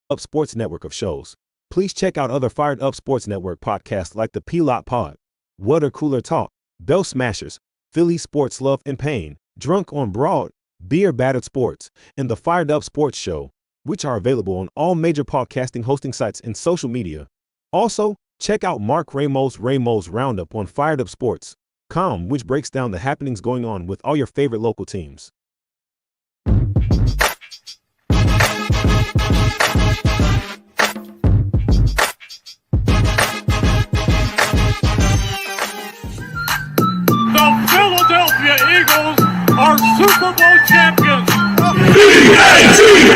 Up Sports network of shows. Please check out other Fired Up Sports Network podcasts like the P-Lot Pod, Water Cooler Talk, Bell Smashers, Philly Sports Love and Pain, Drunk on Broad, Beer Battered Sports, and the Fired Up Sports Show, which are available on all major podcasting hosting sites and social media. Also, check out Mark Ramos' Roundup on firedupsports.com, which breaks down the happenings going on with all your favorite local teams. Philadelphia Eagles are Super Bowl champions. E-A-G-L-E-S,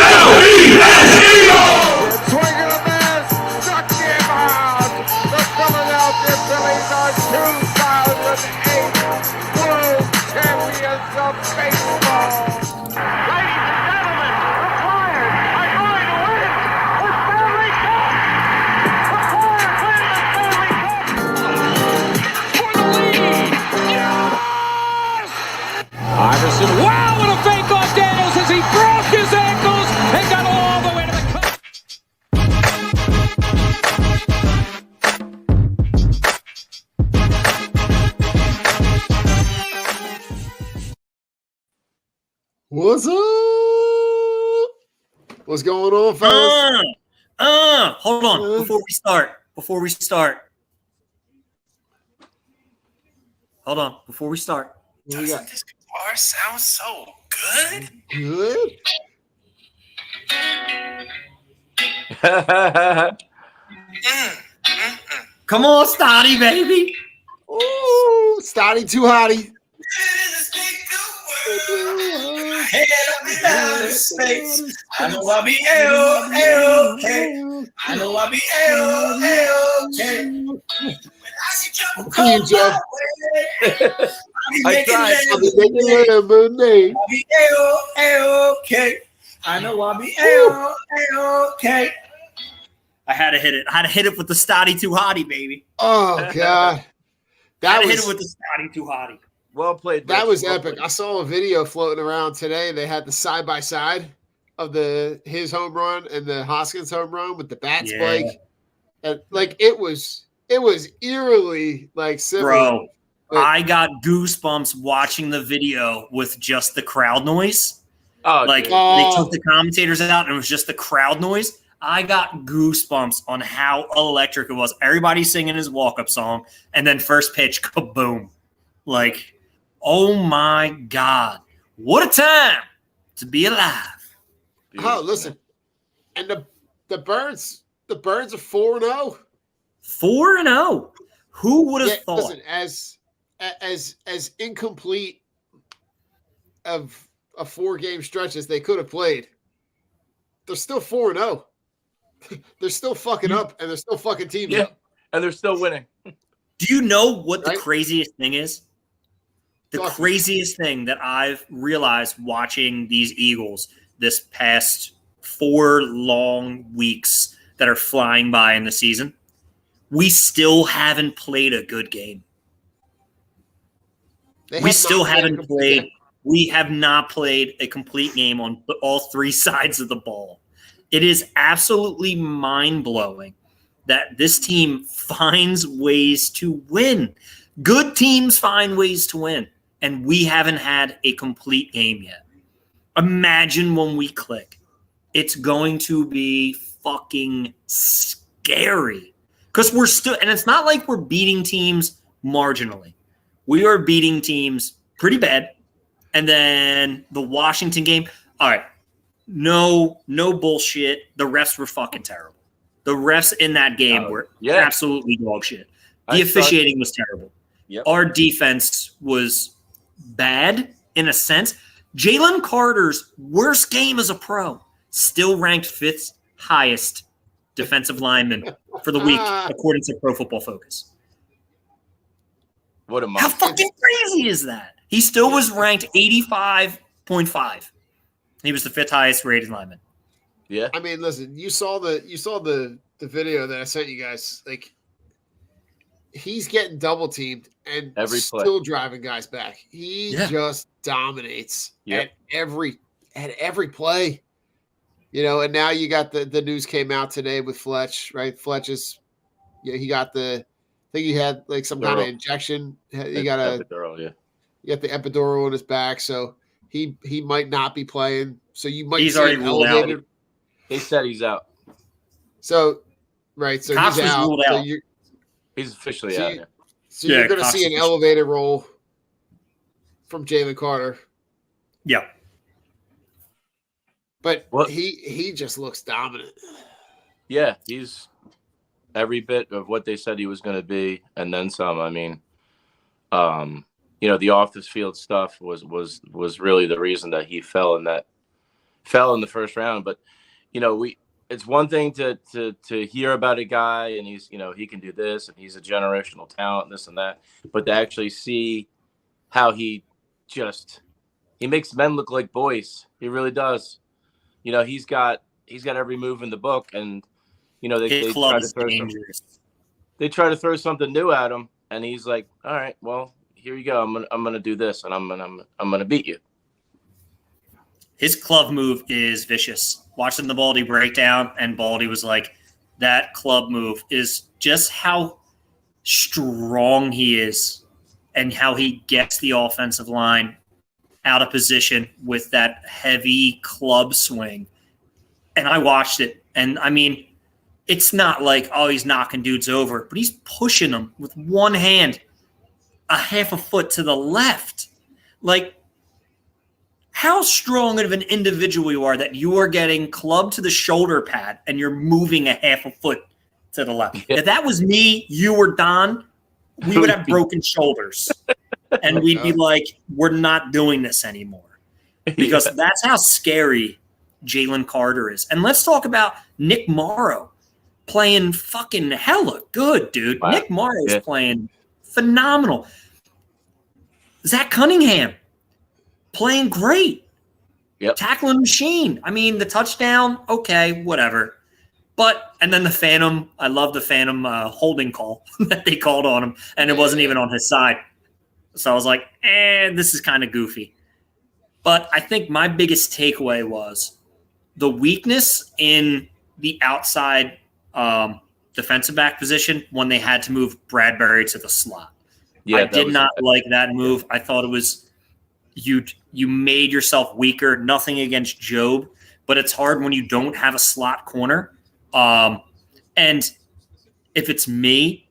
Eagles! The swing of the miss, struck him out. The Philadelphia Phillies are 2008 World Champions of Baseball. Ladies and gentlemen, the Flyers are going to win the Stanley Cup. The Flyers win the Stanley Cup for the lead. Yes! Iverson, wow, what a fake off Daniels as he broke his ankles and got all the way to the cup. What's up? What's going on, fellas? Hold on. Before we start. Hold on. Before we start. Doesn't this guitar sound so good? Good. Come on, Stotty, baby. Ooh, Stotty too hotty. Head up and down the space. I know I'll be A-OK. I know I'll be A-OK. When I see trouble come my way, I'll be making lemonade. I'll be A-OK. I know I'll be A-OK. I had to hit it. I had to hit it with the Stotty too hotty, baby. Oh God, Hit it with the Stotty too hotty. Well played. That Rich. was Well epic. played. I saw a video floating around today. They had the side by side of his home run and the Hoskins home run with the bat spike, and like it was eerily like similar. Bro, But- I got goosebumps watching the video with just the crowd noise. Oh, Like dude. they took the commentators out and it was just the crowd noise. I got goosebumps on how electric it was. Everybody singing his walk-up song, and then first pitch, kaboom. Like, oh my God. What a time to be alive. Oh, listen, and the Birds are 4-0. 4-0. Who would have thought? Listen, as incomplete of a 4-game stretch as they could have played, they're still 4-0. They're still fucking up, and they're still fucking teams Yeah, up. and they're still winning. Do you know what the Right? craziest thing is? The Talk to me. craziest thing that I've realized watching these Eagles this past 4 long weeks that are flying by in the season, we still haven't played a good game. We still haven't played. We have not played a complete game on all 3 sides of the ball. It is absolutely mind-blowing that this team finds ways to win. Good teams find ways to win, and we haven't had a complete game yet. Imagine when we click. It's going to be fucking scary because we're still, and it's not like we're beating teams marginally. We are beating teams pretty bad. And then the Washington game, all right, no bullshit. The refs were fucking terrible. The refs in that game were absolutely dog shit. The officiating was terrible. Yep. Our defense was bad in a sense. Jalen Carter's worst game as a pro, still ranked 5th highest defensive lineman for the week, according to Pro Football Focus. What a How month. fucking crazy is that? He still was ranked 85.5. He was the 5th highest rated lineman. Yeah. I mean, listen, you saw the video that I sent you guys. Like, he's getting double teamed and Every play. still driving guys back. He just dominates Yep. at every play. And now you got the news came out today with Fletch, right? Fletch is, he got I think he had like some kind of injection. He got epidural, yeah. You got the epidural on his back, so he might not be playing. So you might He's see already an ruled out. elevated. They said he's out. So, right, so Cox he's was out. ruled So out. He's officially out. Yeah. So you're going to Cox see an elevated role from Jalen Carter. Yeah. But he just looks dominant. Yeah, he's every bit of what they said he was going to be, and then some. I mean, the off the field stuff was really the reason that he fell in the first round. But it's one thing to hear about a guy and he's he can do this and he's a generational talent, this and that, but to actually see how he makes men look like boys. He really does. He's got every move in the book, and they try to throw something new at him, and he's like, all right, well, here you go. I'm gonna do this, and I'm gonna beat you. His club move is vicious. Watching the Baldy breakdown, and Baldy was like, that club move is just how strong he is and how he gets the offensive line out of position with that heavy club swing. And I watched it, and I mean, it's not like, oh, he's knocking dudes over, but he's pushing them with one hand a half a foot to the left. Like, how strong of an individual you are that you are getting clubbed to the shoulder pad and you're moving a half a foot to the left. If that was me, you or Don, we would have broken shoulders. And we'd be like, we're not doing this anymore. Because that's how scary Jalen Carter is. And let's talk about Nick Morrow playing fucking hella good, dude. Wow. Nick Morrow is playing phenomenal. Zach Cunningham playing great. Yep. Tackling machine. I mean, the touchdown, okay, whatever. But, and then the Phantom, I love the Phantom holding call that they called on him, and it wasn't even on his side. So I was like, this is kind of goofy. But I think my biggest takeaway was the weakness in the outside defensive back position when they had to move Bradbury to the slot. Yeah, I did not like that move. I thought it was you made yourself weaker. Nothing against Job, but it's hard when you don't have a slot corner. And if it's me,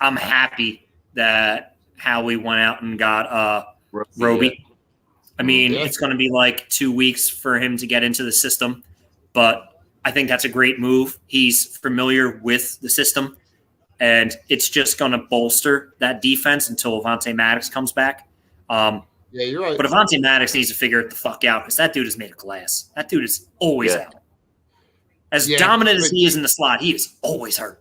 I'm happy that Howie went out and got Roby. I mean, it's going to be like 2 weeks for him to get into the system, but I think that's a great move. He's familiar with the system, and it's just going to bolster that defense until Avonte Maddox comes back. Yeah, you're right. But Avonte Maddox needs to figure it the fuck out because that dude is made of glass. That dude is always out. As dominant as he is in the slot, he is always hurt.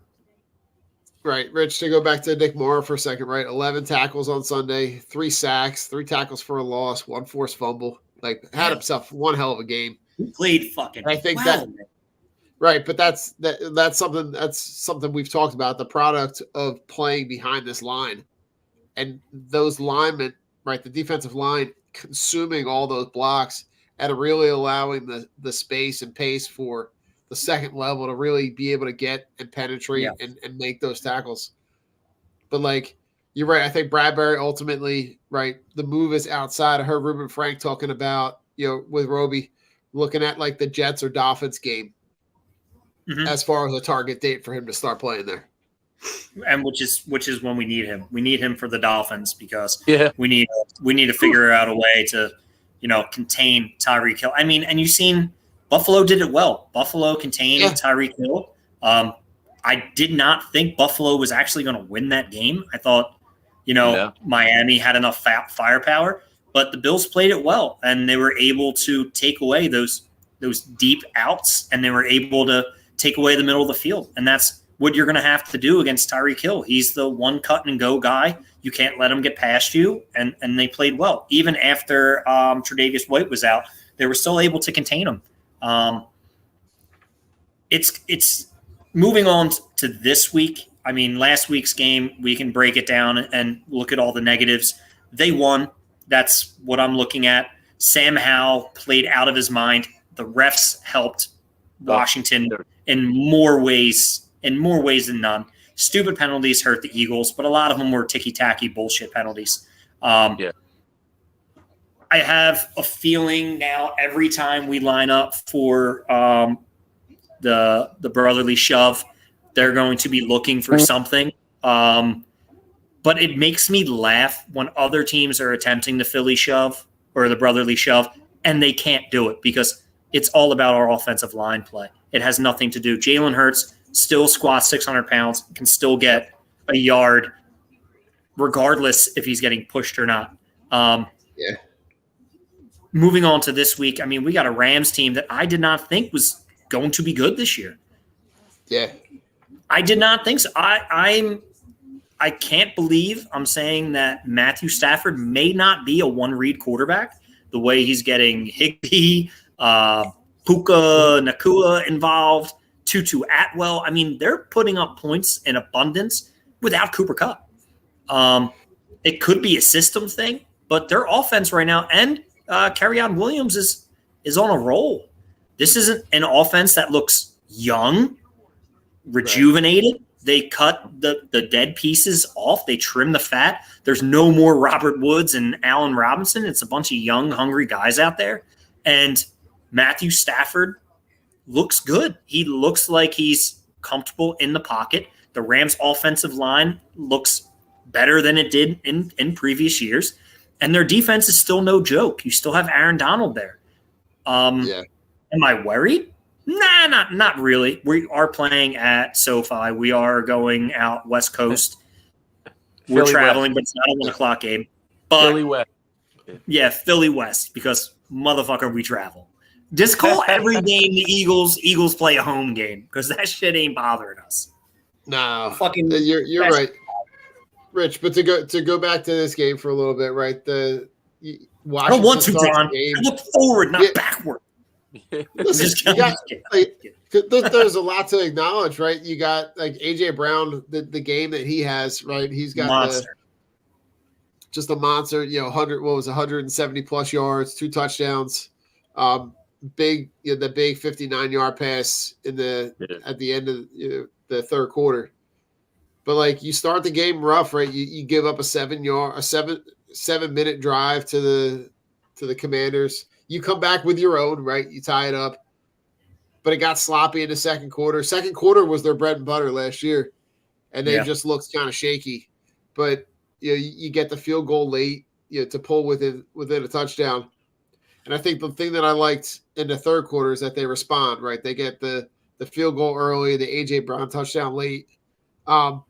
Right, Rich, to go back to Nick Morrow for a second, right? 11 tackles on Sunday, 3 sacks, 3 tackles for a loss, 1 forced fumble. Like, had himself one hell of a game. He played fucking I think well. Right, but that's something we've talked about, the product of playing behind this line. And those linemen, right, the defensive line consuming all those blocks and really allowing the space and pace for the second level to really be able to get and penetrate and make those tackles. But, like, you're right. I think Bradbury ultimately, right, the move is outside. I heard Ruben Frank talking about, with Roby, looking at, like, the Jets or Dolphins game as far as a target date for him to start playing there. And which is when we need him. We need him for the Dolphins because we need to figure out a way to, contain Tyreek Hill. I mean, and you've seen Buffalo did it well. Buffalo contained Tyreek Hill. I did not think Buffalo was actually going to win that game. I thought, Miami had enough firepower, but the Bills played it well, and they were able to take away those deep outs, and they were able to take away the middle of the field. And that's what you're going to have to do against Tyreek Hill. He's the one cut and go guy. You can't let him get past you, and they played well. Even after Tre'Davious White was out, they were still able to contain him. It's moving on to this week. I mean, last week's game, we can break it down and look at all the negatives. They won. That's what I'm looking at. Sam Howell played out of his mind. The refs helped Washington in more ways than none. Stupid penalties hurt the Eagles, but a lot of them were ticky-tacky bullshit penalties. I have a feeling now every time we line up for the brotherly shove, they're going to be looking for something. But it makes me laugh when other teams are attempting the Philly shove or the brotherly shove, and they can't do it because it's all about our offensive line play. It has nothing to do. Jalen Hurts still squats 600 pounds, can still get a yard regardless if he's getting pushed or not. Moving on to this week, I mean, we got a Rams team that I did not think was going to be good this year. Yeah. I did not think so. I can't believe I'm saying that Matthew Stafford may not be a one-read quarterback the way he's getting Higbee, Puka Nakua involved, Tutu Atwell. I mean, they're putting up points in abundance without Cooper Kupp. It could be a system thing, but their offense right now and Kerryon Williams is on a roll. This isn't an offense that looks young, rejuvenated. Right. They cut the dead pieces off. They trim the fat. There's no more Robert Woods and Allen Robinson. It's a bunch of young, hungry guys out there. And Matthew Stafford looks good. He looks like he's comfortable in the pocket. The Rams' offensive line looks better than it did in previous years. And their defense is still no joke. You still have Aaron Donald there. Am I worried? Nah, not really. We are playing at SoFi. We are going out West Coast. We're traveling, but it's not a 1 o'clock game. But Philly West. Yeah, Philly West, because motherfucker, we travel. Just call every game the Eagles play a home game, because that shit ain't bothering us. No, fucking. You're right, Rich. But to go back to this game for a little bit, right? I don't want to, John. I look forward, not backward. Listen, there's a lot to acknowledge, right? You got like AJ Brown, the game that he has, right? He's got just a monster, 170 plus yards, 2 touchdowns, the big 59-yard pass at the end of the third quarter. But like you start the game rough, right? You give up a 7-minute drive to the Commanders. You come back with your own, right? You tie it up. But it got sloppy in the second quarter. Second quarter was their bread and butter last year, and they just looked kind of shaky. But you get the field goal late, to pull within a touchdown. And I think the thing that I liked in the third quarter is that they respond, right? They get the field goal early, the AJ Brown touchdown late. I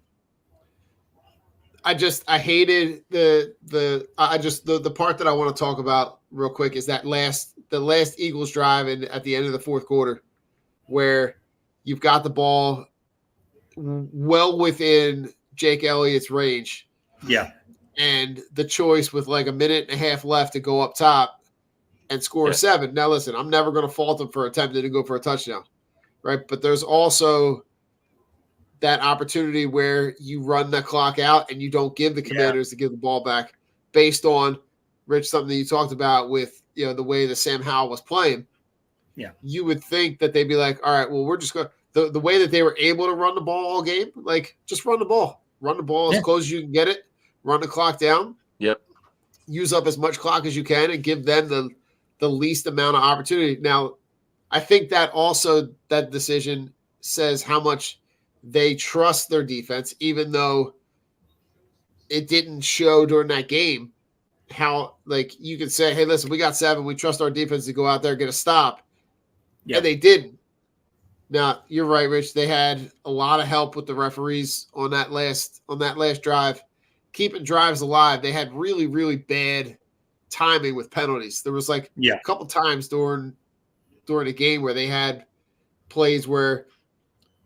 hated the part that I want to talk about real quick is the last Eagles drive at the end of the fourth quarter, where you've got the ball well within Jake Elliott's range. Yeah. And the choice with like a minute and a half left to go up top and score a 7. Now, listen, I'm never going to fault him for attempting to go for a touchdown, right? But there's also that opportunity where you run the clock out and you don't give the Commanders to give the ball back based on, Rich, something that you talked about with, the way that Sam Howell was playing. Yeah. You would think that they'd be like, all right, well, we're just going to – the way that they were able to run the ball all game, like just run the ball. Run the ball as close as you can get it. Run the clock down. Yep. Use up as much clock as you can and give them the least amount of opportunity. Now, I think that also that decision says how much they trust their defense, even though it didn't show during that game how, like, you could say, hey, listen, we got 7. We trust our defense to go out there and get a stop. Yeah. And they didn't. Now, you're right, Rich. They had a lot of help with the referees on that last drive, keeping drives alive. They had really, really bad timing with penalties. There was like a couple times during the game where they had plays where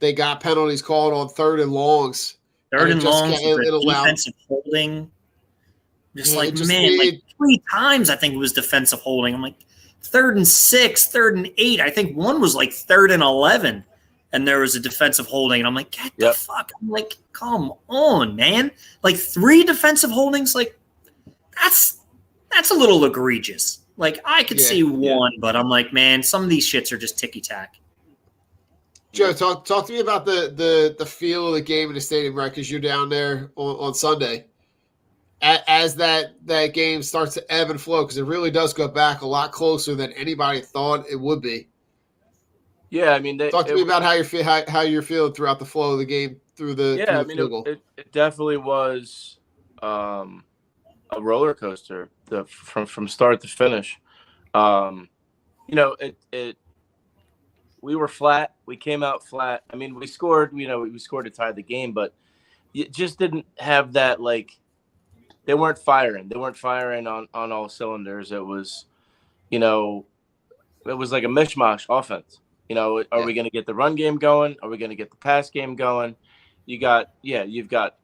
they got penalties called on 3rd and longs. Defensive holding. Like 3 times I think it was defensive holding. I'm like, 3rd and 6, 3rd and 8. I think one was like 3rd and 11, and there was a defensive holding. And I'm like, get the fuck. I'm like, come on, man. Like 3 defensive holdings, like that's a little egregious. Like I could see one, but I'm like, man, some of these shits are just ticky tack. Joe, talk to me about the feel of the game in the stadium, right? Because you're down there on Sunday. As that game starts to ebb and flow, because it really does go back a lot closer than anybody thought it would be. Yeah, I mean, Talk to me about how you're feeling throughout the flow of the game through the field goal. It definitely was a roller coaster from start to finish. We were flat. We came out flat. I mean, we scored. We scored to tie the game, but it just didn't have that, like, they weren't firing. They weren't firing on all cylinders. It was, it was like a mishmash offense. Are we going to get the run game going? Are we going to get the pass game going? You've got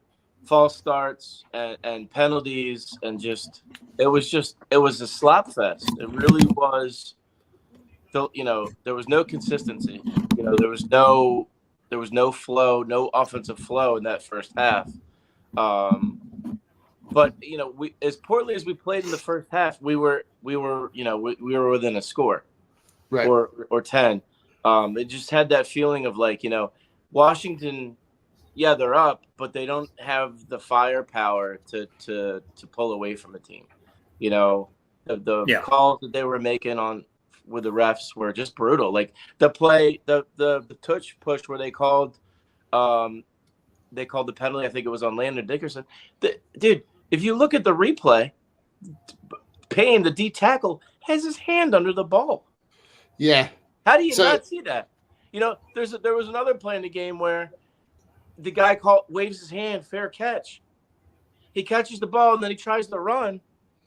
false starts and penalties, and it was a slop fest. It really was. There was no consistency. There was no flow, no offensive flow in that first half. But we, as poorly as we played in the first half, we were within a score, right, or 10. It just had that feeling of, like, Washington, yeah, they're up, but they don't have the firepower to pull away from a team. The calls that they were making with the refs were just brutal. Like the play, the touch push where they called the penalty. I think it was on Landon Dickerson. Dude, if you look at the replay, Payne, the D tackle, has his hand under the ball. Yeah. How do you not see that? There was another play in the game where the guy waves his hand, fair catch. He catches the ball and then he tries to run,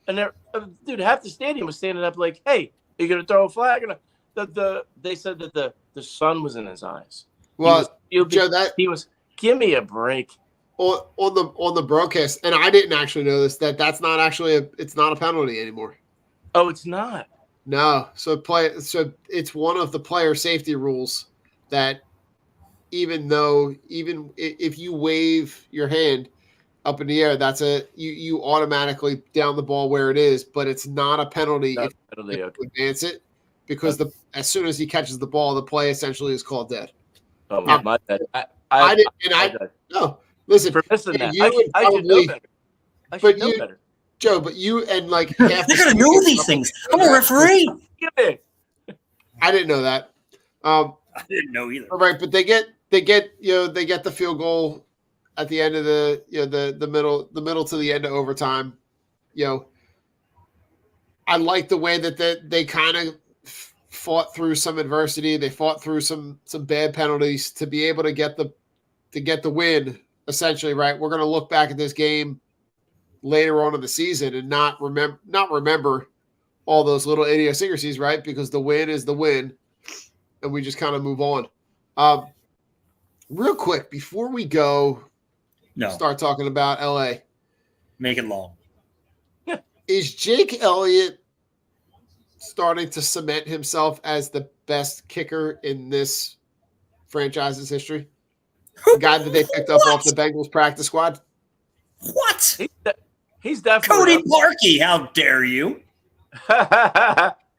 and half the stadium was standing up like, "Hey, are you gonna throw a flag?" They said that the sun was in his eyes. Well, Joe, he was. Give me a break. On the broadcast, and I didn't actually know this, that's not actually it's not a penalty anymore. Oh, it's not. No, so it's one of the player safety rules that even if you wave your hand up in the air, that's you automatically down the ball where it is, but it's not a penalty if you advance it, because as soon as he catches the ball, the play essentially is called dead. Oh, my bad. No. Listen, for missing that. I should know better. I should know better. Joe, but you and like half they're gonna know these things. I'm a referee. I didn't know that. I didn't know either. All right, but they get the field goal at the end of the middle to the end of overtime. I like the way that they kind of fought through some adversity. They fought through some bad penalties to be able to get the win. Essentially, right? We're going to look back at this game later on in the season and not remember all those little idiosyncrasies, right? Because the win is the win, and we just kind of move on. Real quick, before we start talking about LA. Make it long. Is Jake Elliott starting to cement himself as the best kicker in this franchise's history? The guy that they picked up off the Bengals practice squad? What? He's definitely Cody Parkey. How dare you?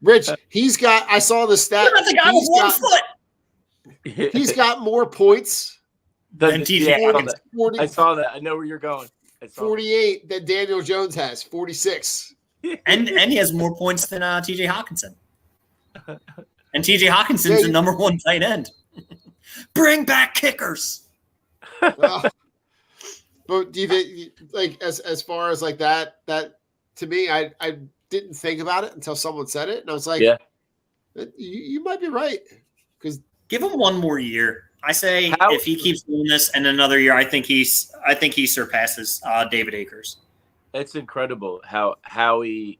Rich, I saw the stat. You're not the guy with 1 foot. He's got more points than TJ. I saw that. I know where you're going. 48 that Daniel Jones has, 46. and he has more points than TJ Hawkinson. And TJ Hawkinson's the number 1 tight end. Bring back kickers. But do you think, like, as far as like that to me, I didn't think about it until someone said it, and I was like, yeah, you might be right. Because give him 1 more year. I say if he keeps doing this in another year, I think he surpasses David Akers. It's incredible how he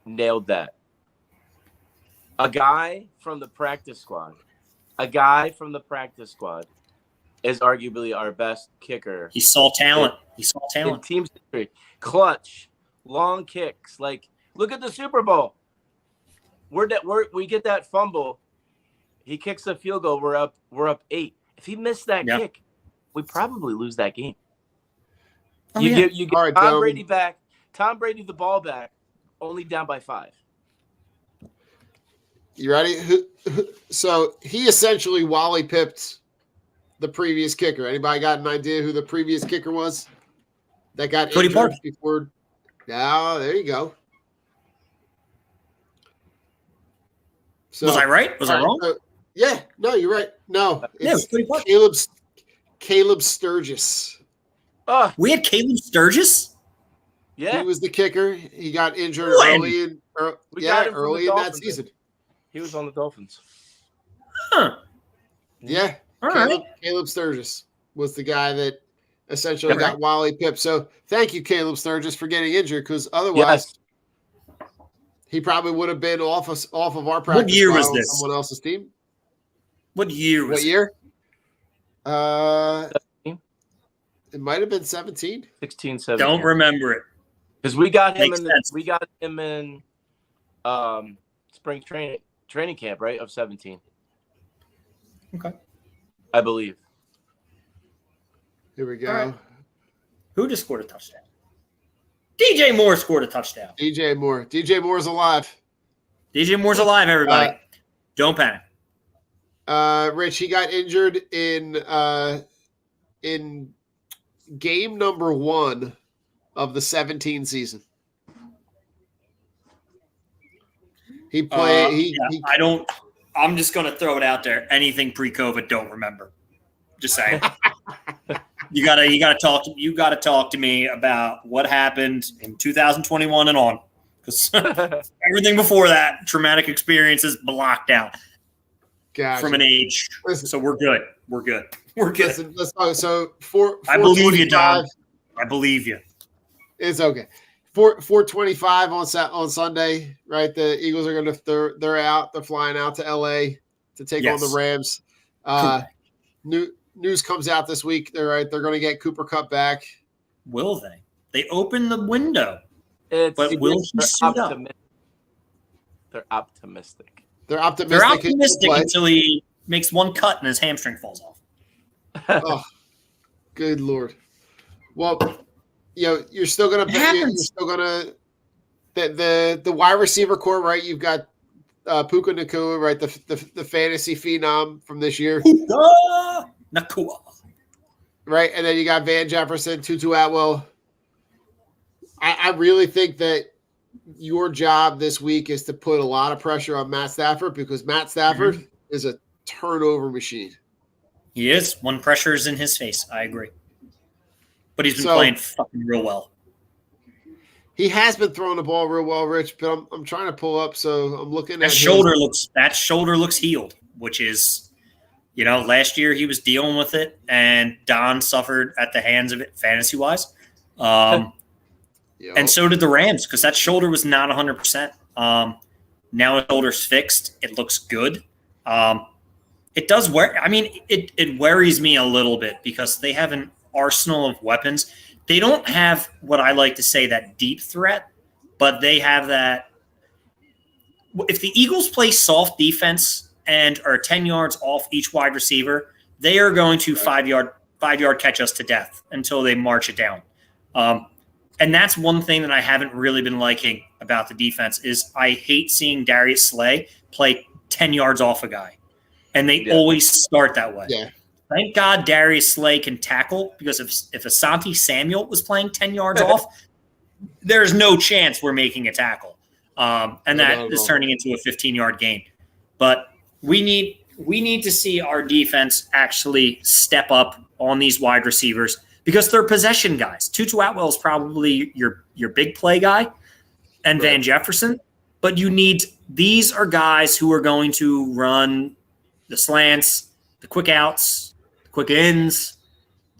nailed that. A guy from the practice squad is arguably our best kicker. He saw talent. In team history. Clutch, long kicks. Like, look at the Super Bowl. We get that fumble. He kicks a field goal. We're up 8. If he missed that kick, we probably lose that game. You get right, Tom Brady back. Tom Brady the ball back, only down by 5. You ready? So he essentially Wally pipped the previous kicker. Anybody got an idea who the previous kicker was that got Cody injured Park. before? No, there you go. So, Was I right? Was I wrong? Yeah, no, you're right. No, Yeah, it was it's Cody Park. Caleb Sturgis. Oh, We had Caleb Sturgis. yeah. He was the kicker. He got injured When? early in We got him from early the in that Dolphins. season. He was on the Dolphins. Huh. Yeah, All Caleb Sturgis was the guy that essentially Okay. got Wally pipped. So thank you, Caleb Sturgis, for getting injured because otherwise he probably would have been off of our practice year squad was on this? someone else's team. What year was What year? It might have been 17. 16, 17. Don't remember it. Because we got him Makes in sense. spring training camp, right? Of 17. Okay. I believe. Here we go. All right. Who just scored a touchdown? DJ Moore scored a touchdown. DJ Moore. DJ Moore's alive. DJ Moore's alive, everybody. Don't panic. Rich, he got injured in game number 1 of the 17 season. He played. I'm just going to throw it out there. Anything pre-COVID, don't remember. Just saying. You gotta talk to me about what happened in 2021 and on, because everything before that, traumatic experiences blocked out from an age. Listen, so we're good. We're good. We're good. Listen, let's talk. So I believe you, Don. I believe you. It's okay. 4:25 on Sunday, right? The Eagles are they're out. They're flying out to LA to take on the Rams. News comes out this week. They're going to get Cooper Kupp back. Will they? They open the window. Will he suit up? They're optimistic. They're optimistic. They're optimistic until he makes one cut and his hamstring falls off. Oh, good Lord. Well, you're still gonna the wide receiver core, right? You've got Puka Nacua, right? The fantasy phenom from this year. Puka Nacua. Right, and then you got Van Jefferson, Tutu Atwell. I really think that your job this week is to put a lot of pressure on Matt Stafford because Matt Stafford is a turnover machine. He is. When pressure is in his face, I agree. But he's been playing fucking real well. He has been throwing the ball real well, Rich, but I'm trying to pull up, so I'm looking at that shoulder looks healed, which is, last year he was dealing with it, and Don suffered at the hands of it fantasy-wise. And so did the Rams, because that shoulder was not 100%. Now his shoulder's fixed. It looks good. It does it worries me a little bit because they have an arsenal of weapons. They don't have what I like to say that deep threat, but they have that. If the Eagles play soft defense and are 10 yards off each wide receiver, they are going to 5-yard catch us to death until they march it down. And that's one thing that I haven't really been liking about the defense is I hate seeing Darius Slay play 10 yards off a guy. And they always start that way. Yeah. Thank God Darius Slay can tackle, because if Asante Samuel was playing 10 yards off, there's no chance we're making a tackle. And that is turning into a 15-yard gain. But we need to see our defense actually step up on these wide receivers because they're possession guys. Tutu Atwell is probably your big play guy and Van Jefferson. But these are guys who are going to run the slants, the quick outs, the quick ins,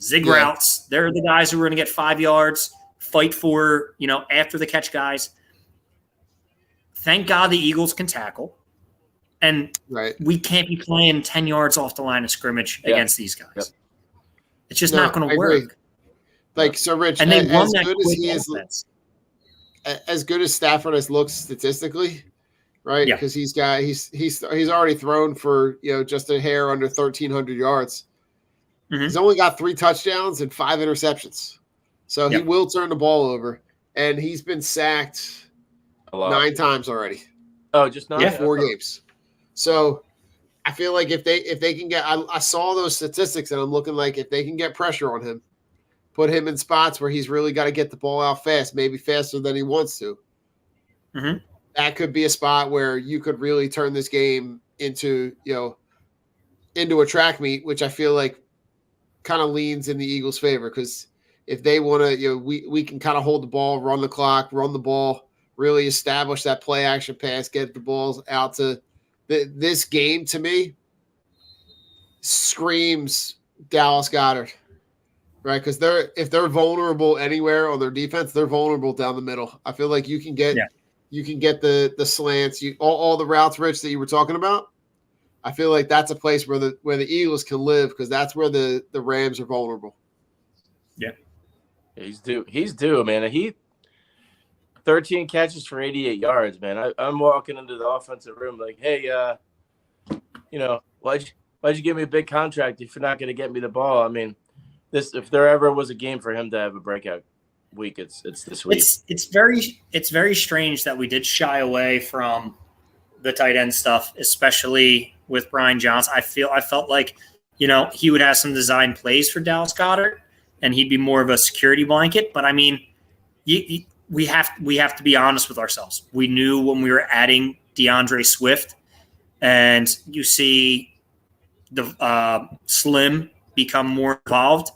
zig routes. They're the guys who are going to get 5 yards, fight for, after the catch guys. Thank God the Eagles can tackle. And we can't be playing 10 yards off the line of scrimmage against these guys. Yep. It's just not going to work. So Rich, and they won that good as he offense. As good as Stafford has looked statistically, right? Because he's already thrown for just a hair under 1,300 yards. Mm-hmm. He's only got 3 touchdowns and 5 interceptions, so he will turn the ball over, and he's been sacked 9 times already. Oh, just 9? Yeah, 4 games. So I feel like if they can get, I saw those statistics and I'm looking like if they can get pressure on him, put him in spots where he's really got to get the ball out fast, maybe faster than he wants to. Mm-hmm. That could be a spot where you could really turn this game into a track meet, which I feel like kind of leans in the Eagles' favor because if they want to, we can kind of hold the ball, run the clock, run the ball, really establish that play action pass, get the balls out to this game. To me, screams Dallas Goedert, right? Because if they're vulnerable anywhere on their defense, they're vulnerable down the middle. I feel like you can get the slants, all the routes, Rich, that you were talking about. I feel like that's a place where the Eagles can live because that's where the Rams are vulnerable. Yeah. He's due, man. 13 catches for 88 yards, man. I'm walking into the offensive room like, hey, why'd you give me a big contract if you're not going to get me the ball? I mean, if there ever was a game for him to have a breakout week, it's this week. It's very strange that we did shy away from the tight end stuff, especially with Brian Johnson. I felt like, he would have some design plays for Dallas Goedert and he'd be more of a security blanket. But I mean, we have to be honest with ourselves. We knew when we were adding DeAndre Swift and you see the Slim become more involved,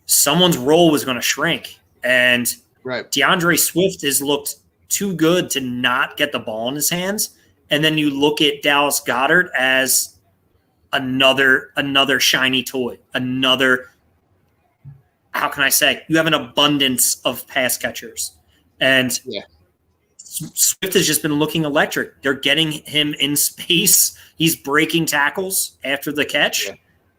someone's role was going to shrink. And right. DeAndre Swift has looked too good to not get the ball in his hands. And then you look at Dallas Goedert as another shiny toy, another, how can I say, you have an abundance of pass catchers. And Swift has just been looking electric. They're getting him in space. He's breaking tackles after the catch.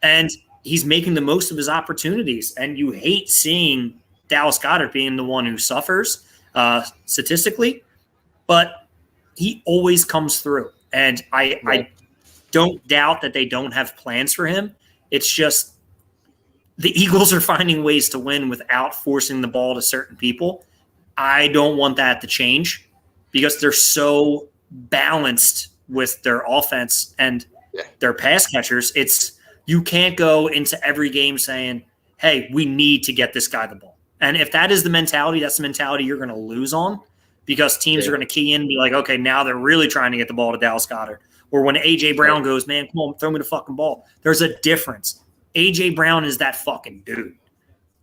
And he's making the most of his opportunities. And you hate seeing Dallas Goedert being the one who suffers statistically. But he always comes through. And I don't doubt that they don't have plans for him. It's just the Eagles are finding ways to win without forcing the ball to certain people. I don't want that to change because they're so balanced with their offense and their pass catchers. You can't go into every game saying, hey, we need to get this guy the ball. And if that is the mentality, that's the mentality you're going to lose on. Because teams are going to key in and be like, okay, now they're really trying to get the ball to Dallas Goedert. Or when A.J. Brown goes, man, come on, throw me the fucking ball. There's a difference. A.J. Brown is that fucking dude.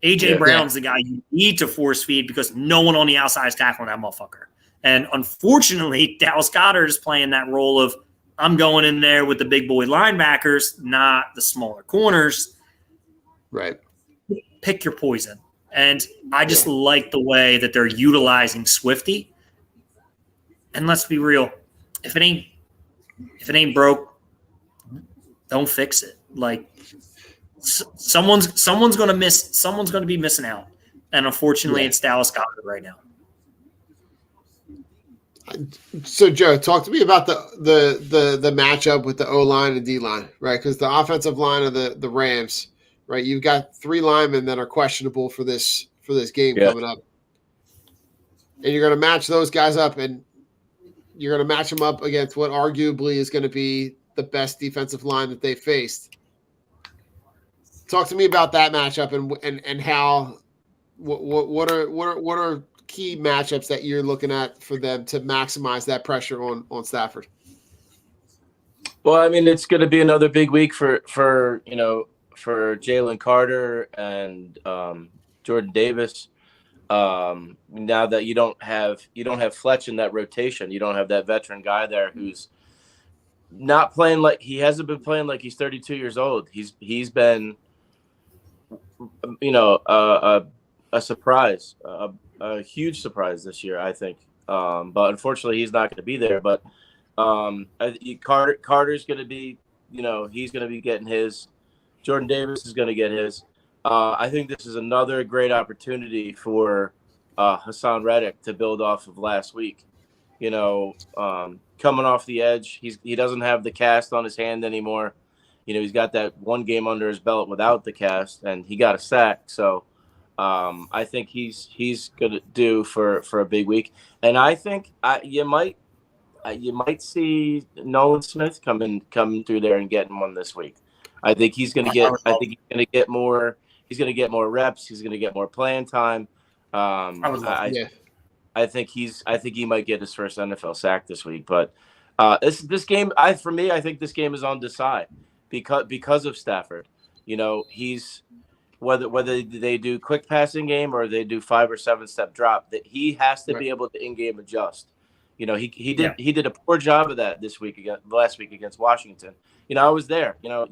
A.J. Brown's the guy you need to force feed because no one on the outside is tackling that motherfucker. And unfortunately, Dallas Goedert is playing that role of I'm going in there with the big boy linebackers, not the smaller corners. Right. Pick your poison. And I just like the way that they're utilizing Swifty. And let's be real, if it ain't broke, don't fix it. Like someone's going to be missing out. And unfortunately, it's Dallas Goedert right now. So Joe, talk to me about the matchup with the O-line and D-line, right? Because the offensive line of the Rams, right? You've got 3 linemen that are questionable for this game coming up. And you're going to match those guys up and you're going to match them up against what arguably is going to be the best defensive line that they faced. Talk to me about that matchup and how what are key matchups that you're looking at for them to maximize that pressure on Stafford? Well, I mean, it's going to be another big week for Jalen Carter and Jordan Davis. Now that you don't have Fletch in that rotation, you don't have that veteran guy there who's not playing like he hasn't been playing like he's 32 years old. He's been, a surprise, a huge surprise this year, I think. But unfortunately, he's not going to be there. But Carter's going to be, he's going to be getting his. Jordan Davis is going to get his. I think this is another great opportunity for Hassan Reddick to build off of last week. Coming off the edge, he doesn't have the cast on his hand anymore. He's got that one game under his belt without the cast, and he got a sack. So I think he's going to do for a big week. And I think you might you might see Nolan Smith come through there and getting one this week. I think he's going to get. I think he's going to get more. He's going to get more reps. He's going to get more playing time. I would love. I think he might get his first NFL sack this week. But this game, for me, I think this game is on Desai because of Stafford. You know, he's whether they do quick passing game or they do 5 or 7 step drop, that he has to be able to in-game adjust. You know, he did a poor job of that last week against Washington. You know, I was there. You know,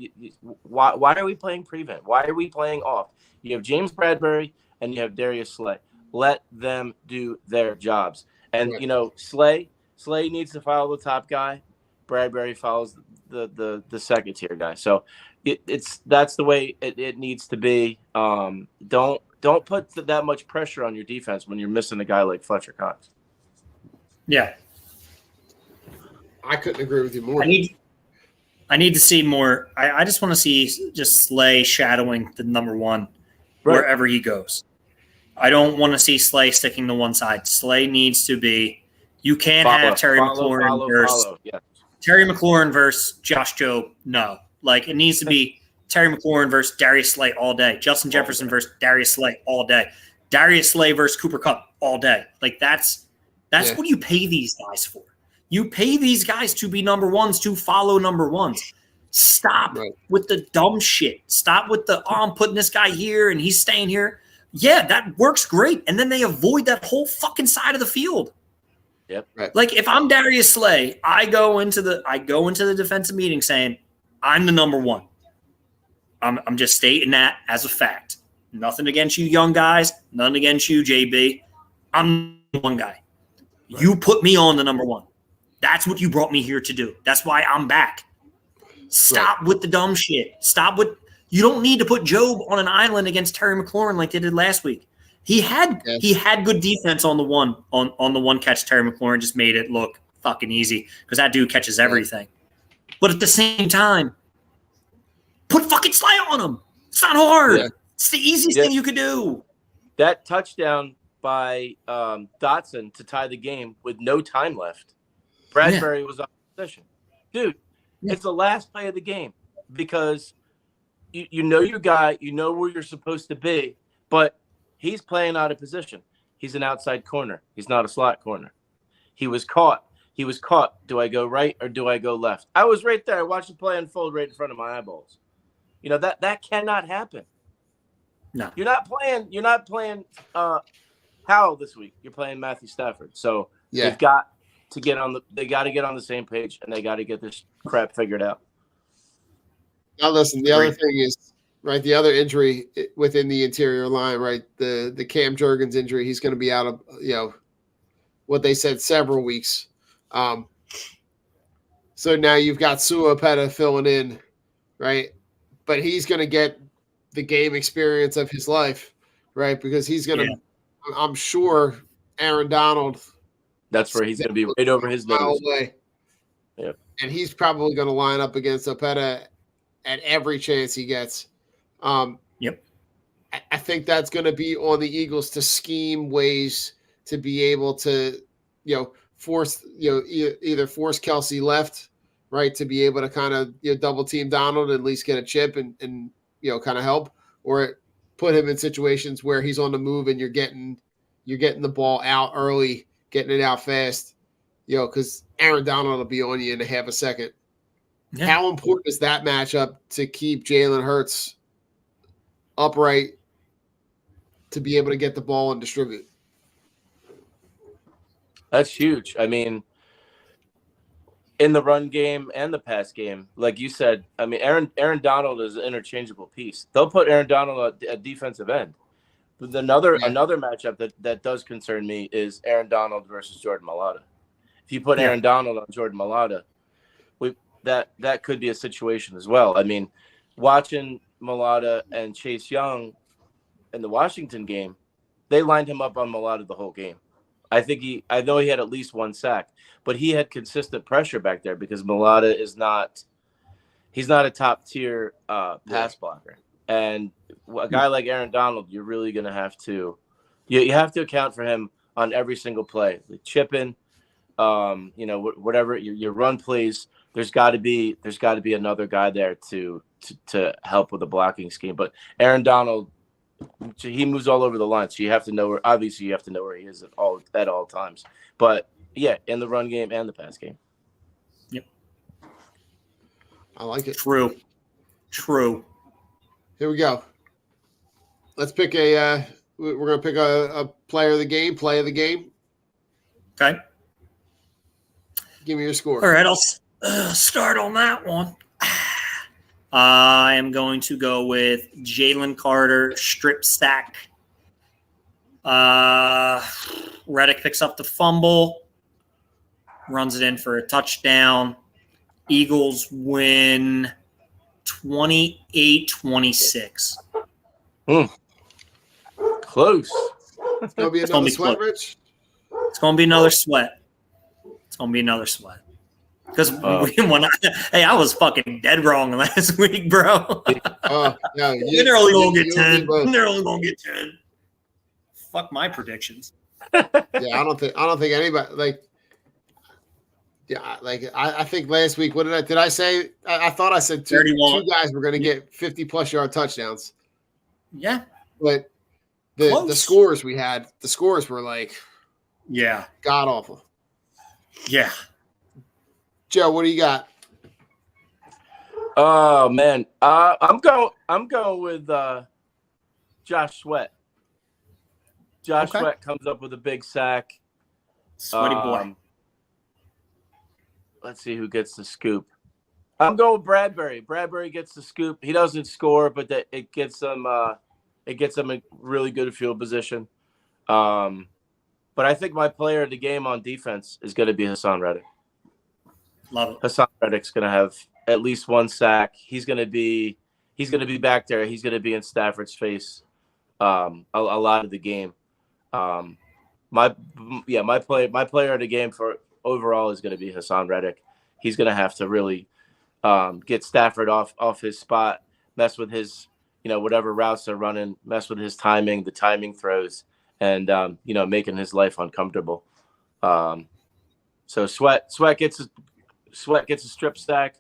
why are we playing prevent? Why are we playing off? You have James Bradbury and you have Darius Slay. Let them do their jobs. And you know, Slay needs to follow the top guy. Bradbury follows the second tier guy. So that's the way it needs to be. Don't put that much pressure on your defense when you're missing a guy like Fletcher Cox. Yeah, I couldn't agree with you more. I need to see more. I just want to see just Slay shadowing the number one wherever he goes. I don't want to see Slay sticking to one side. Slay needs to be. You can't have Terry McLaurin versus Josh Jobe. No, like it needs to be Terry McLaurin versus Darius Slay all day. Justin Jefferson versus Darius Slay all day. Darius Slay versus Cooper Kupp all day. Like that's what you pay these guys for. You pay these guys to be number ones, to follow number ones. Stop with the dumb shit. Stop with I'm putting this guy here and he's staying here. Yeah, that works great. And then they avoid that whole fucking side of the field. Yep. Right. Like if I'm Darius Slay, I go into the defensive meeting saying, I'm the number one. I'm just stating that as a fact. Nothing against you young guys, nothing against you, JB. I'm the one guy. Right. You put me on the number one. That's what you brought me here to do. That's why I'm back. Stop with the dumb shit. You don't need to put Jobe on an island against Terry McLaurin like they did last week. He had good defense on the one catch. Terry McLaurin just made it look fucking easy because that dude catches everything. But at the same time, put fucking Slay on him. It's not hard. Yeah. It's the easiest thing you could do. That touchdown by Dotson to tie the game with no time left. Bradbury was on position. Dude, it's the last play of the game because you know your guy, you know where you're supposed to be, but he's playing out of position. He's an outside corner. He's not a slot corner. He was caught. Do I go right or do I go left? I was right there. I watched the play unfold right in front of my eyeballs. You know, that cannot happen. No. You're not playing Howell this week. You're playing Matthew Stafford. So they've got to get on the same page and they got to get this crap figured out. Now listen, the other thing is, right, the other injury within the interior line, right, the Cam Jurgens injury, he's going to be out of, you know, what they said several weeks. So now you've got Sua Peta filling in, right? But he's going to get the game experience of his life, right? Because he's going to, I'm sure, Aaron Donald. That's where he's going to be right over his nose. Yep. And he's probably going to line up against Opeta at every chance he gets. Yep. I think that's going to be on the Eagles to scheme ways to be able to, you know, force, you know, either force Kelsey left, right, to be able to kind of, you know, double team Donald and at least get a chip and you know, kind of help, or put him in situations where he's on the move and you're getting the ball out early, getting it out fast, you know, because Aaron Donald will be on you in a half a second. Yeah. How important is that matchup to keep Jalen Hurts upright to be able to get the ball and distribute? That's huge. I mean, in the run game and the pass game, like you said, I mean, Aaron Donald is an interchangeable piece. They'll put Aaron Donald at defensive end. But another matchup that does concern me is Aaron Donald versus Jordan Mailata. If you put Aaron Donald on Jordan Mailata, that could be a situation as well. I mean, watching Mailata and Chase Young in the Washington game, they lined him up on Mailata the whole game. I know he had at least one sack, but he had consistent pressure back there because Mailata he's not a top tier pass blocker. And a guy like Aaron Donald, you're really going to have to, you have to account for him on every single play. The chipping, whatever your run plays, there's got to be another guy there to help with the blocking scheme. But Aaron Donald, he moves all over the line, so you have to know where. Obviously, you have to know where he is at all times. But yeah, in the run game and the pass game. Yep, I like it. True. Here we go. Let's pick we're gonna pick a player of the game. Play of the game. Okay. Give me your score. All right, I'll start on that one. I am going to go with Jalen Carter, strip sack. Reddick picks up the fumble, runs it in for a touchdown. Eagles win 28-26. Close. It's gonna be another sweat, Rich. It's going to be another sweat. Because I was fucking dead wrong last week, bro. Yeah, They're only going to get 10. They're only going to get 10. Fuck my predictions. Yeah, I don't think anybody I think last week. What did I say? I thought I said two guys were going to get 50+ yard touchdowns. Yeah, but the scores we had, the scores were like, god awful. Yeah. Joe, what do you got? Oh man, I'm going with Josh Sweat. Sweat comes up with a big sack. Sweaty boy. Let's see who gets the scoop. I'm going with Bradbury. Bradbury gets the scoop. He doesn't score, but it gets him a really good field position. But I think my player of the game on defense is going to be Hassan Reddick. Love it. Hassan Reddick's going to have at least one sack. He's going to be back there. He's going to be in Stafford's face a lot of the game. My player of the game for overall is going to be Hassan Reddick. He's going to have to really get Stafford off his spot, mess with his whatever routes they're running, mess with his timing, the timing throws, and making his life uncomfortable. So Sweat gets a strip sack.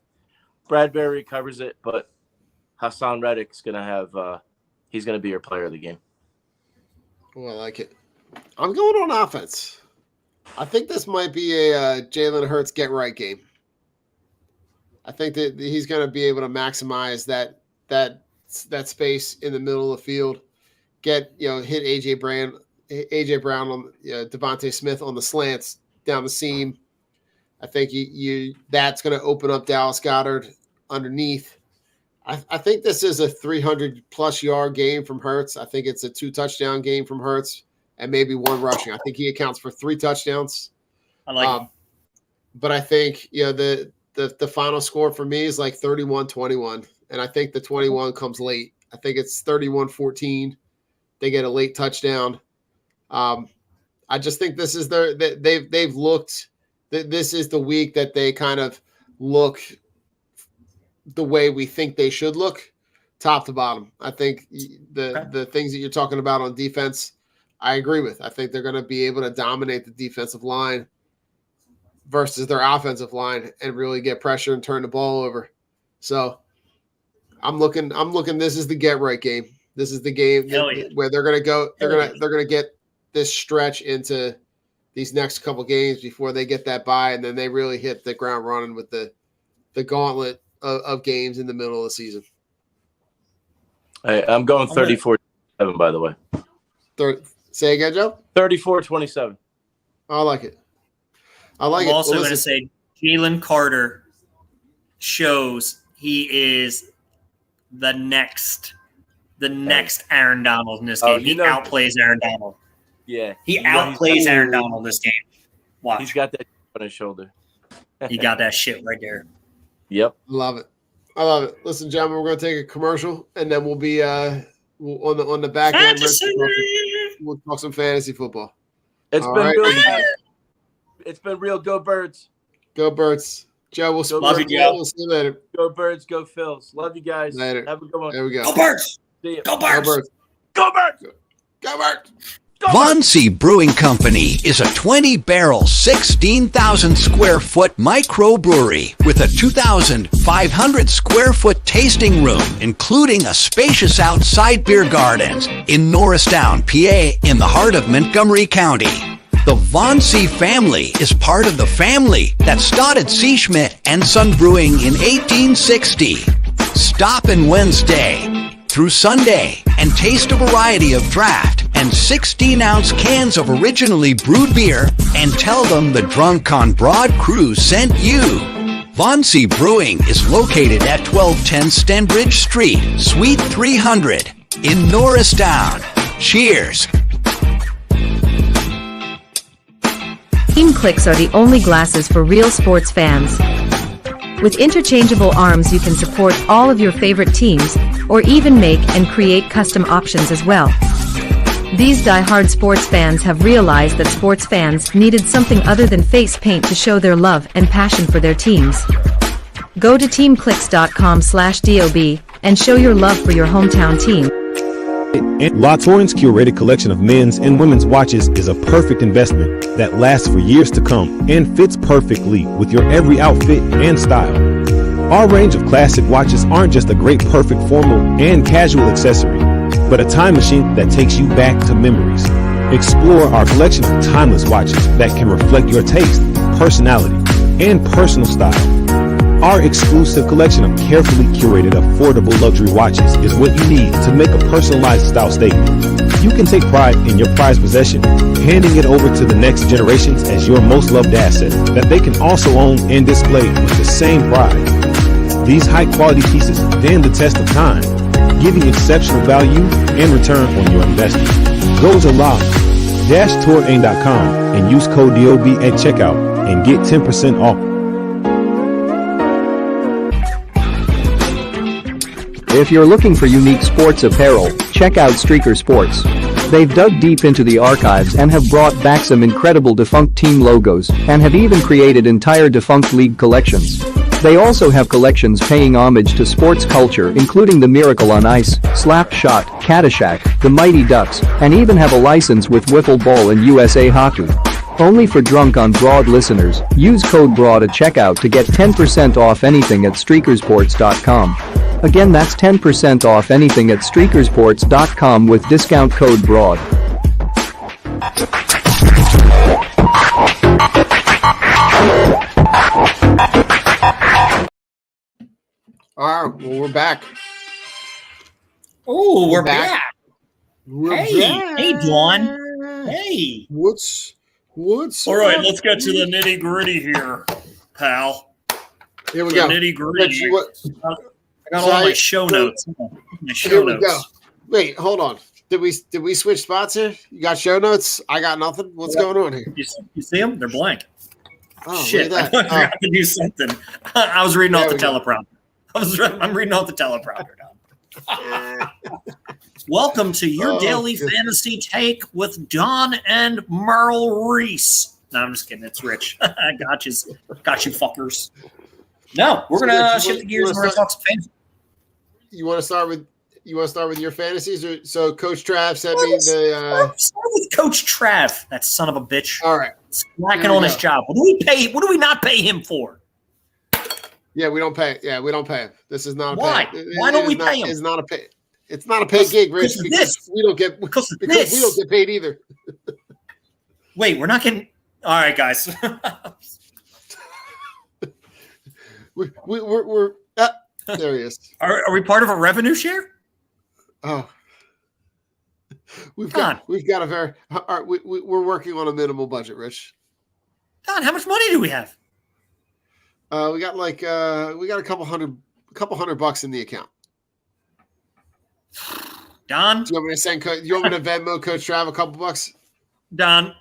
Bradbury covers it, but Hassan Reddick's gonna have he's gonna be your player of the game. Oh, I like it. I'm going on offense. I think this might be a Jalen Hurts get right game. I think that he's going to be able to maximize that space in the middle of the field. Hit AJ Brown on Devontae Smith on the slants down the seam. I think that's going to open up Dallas Goedert underneath. I think this is a 300+ yard game from Hurts. I think it's a 2 touchdown game from Hurts and maybe 1 rushing. I think he accounts for 3 touchdowns. I like it. But I think the final score for me is like 31-21, and I think the 21 comes late. I think it's 31-14. They get a late touchdown. I just think this is they've looked. This is the week that they kind of look the way we think they should look, top to bottom. I think the things that you're talking about on defense, I agree with. I think they're going to be able to dominate the defensive line versus their offensive line and really get pressure and turn the ball over. So I'm looking. This is the get right game. This is the game where they're going to go. They're going to get this stretch into these next couple games before they get that bye, and then they really hit the ground running with the gauntlet of games in the middle of the season. Hey, I'm going 34-7, by the way. Say again, Joe? 34-27. I like it. I'm also going to say Jalen Carter shows he is the next Aaron Donald in this game. He outplays Aaron Donald. Yeah. He outplays Aaron Donald in this game. Watch. He's got that on his shoulder. He got that shit right there. Yep. Love it. I love it. Listen, gentlemen, we're going to take a commercial, and then we'll be on the back end. We'll talk some fantasy football. It's been real. Go Birds. Go Birds. Joe, we'll see you later. Go Birds. Go Phils. Love you guys. Later. Have a good one. There we go. Go Birds. See ya. Go Birds. Go Birds. Go Birds. Von C. Brewing Company is a 20-barrel, 16,000 square foot microbrewery with a 2,500 square foot tasting room, including a spacious outside beer gardens in Norristown, PA, in the heart of Montgomery County. The Von C. family is part of the family that started C. Schmidt and Son Brewing in 1860. Stop in Wednesday through Sunday and taste a variety of draft and 16-ounce cans of originally brewed beer and tell them the Drunk on Broad crew sent you. Von C. Brewing is located at 1210 Stenbridge Street, Suite 300 in Norristown. Cheers. Team Clicks are the only glasses for real sports fans. With interchangeable arms, you can support all of your favorite teams, or even make and create custom options as well. These die-hard sports fans have realized that sports fans needed something other than face paint to show their love and passion for their teams. Go to teamclicks.com/DOB and show your love for your hometown team. And La Torrent's curated collection of men's and women's watches is a perfect investment that lasts for years to come and fits perfectly with your every outfit and style. Our range of classic watches aren't just a great perfect formal and casual accessory, but a time machine that takes you back to memories. Explore our collection of timeless watches that can reflect your taste, personality, and personal style. Our exclusive collection of carefully curated, affordable luxury watches is what you need to make a personalized style statement. You can take pride in your prized possession, handing it over to the next generations as your most loved asset that they can also own and display with the same pride. These high-quality pieces stand the test of time, giving exceptional value and return on your investment. Go to la-touraine.com and use code DOB at checkout and get 10% off. If you're looking for unique sports apparel, check out Streaker Sports. They've dug deep into the archives and have brought back some incredible defunct team logos and have even created entire defunct league collections. They also have collections paying homage to sports culture, including the Miracle on Ice, Slap Shot, Caddyshack, the Mighty Ducks, and even have a license with Wiffle Ball and USA Hockey. Only for Drunk on Broad listeners, use code BROAD at checkout to get 10% off anything at streakersports.com. Again, that's 10% off anything at streakersports.com with discount code BROAD. All right, well, we're back. Oh, we're back. We're Hey, back. hey, Dawn. Hey. What's All right, up? let's get to the nitty gritty here, pal. Here we The go. nitty gritty. What- I got all my show notes. My show Here we notes. go. Wait, hold on. Did we switch spots here? You got show notes? I got nothing. What's going on here? You see them? They're blank. Oh, Shit, look I at that. forgot to do something. I was reading There off the we go. teleprompter. I'm reading off the teleprompter now. Welcome to your Oh, daily good. fantasy take with Don and Merle Reese. No, I'm just kidding. It's Rich. I got you fuckers. No, we're gonna shift the gears and we're gonna talk some fantasy. You want to start with your fantasies? Or, so Coach Trav sent me the. Start with Coach Trav, that son of a bitch. All right. Slacking Here we on his go. job. What do we pay? What do we not pay him for? Yeah, we don't pay. Yeah, we don't pay him. This is not a Why? pay. Why don't we pay him? It's not a pay. It's not a paid gig, Rich, of because this. we don't get Because of because this. we don't get paid either. Wait, we're not getting. All right, guys. We're there he is. Are we part of a revenue share? Oh, we've Don. got a very. All right, we're working on a minimal budget, Rich. Don, how much money do we have? We got a couple hundred $100 in the account. Don, Do you want me to send? You want me to Venmo Coach Trav a couple bucks? Don,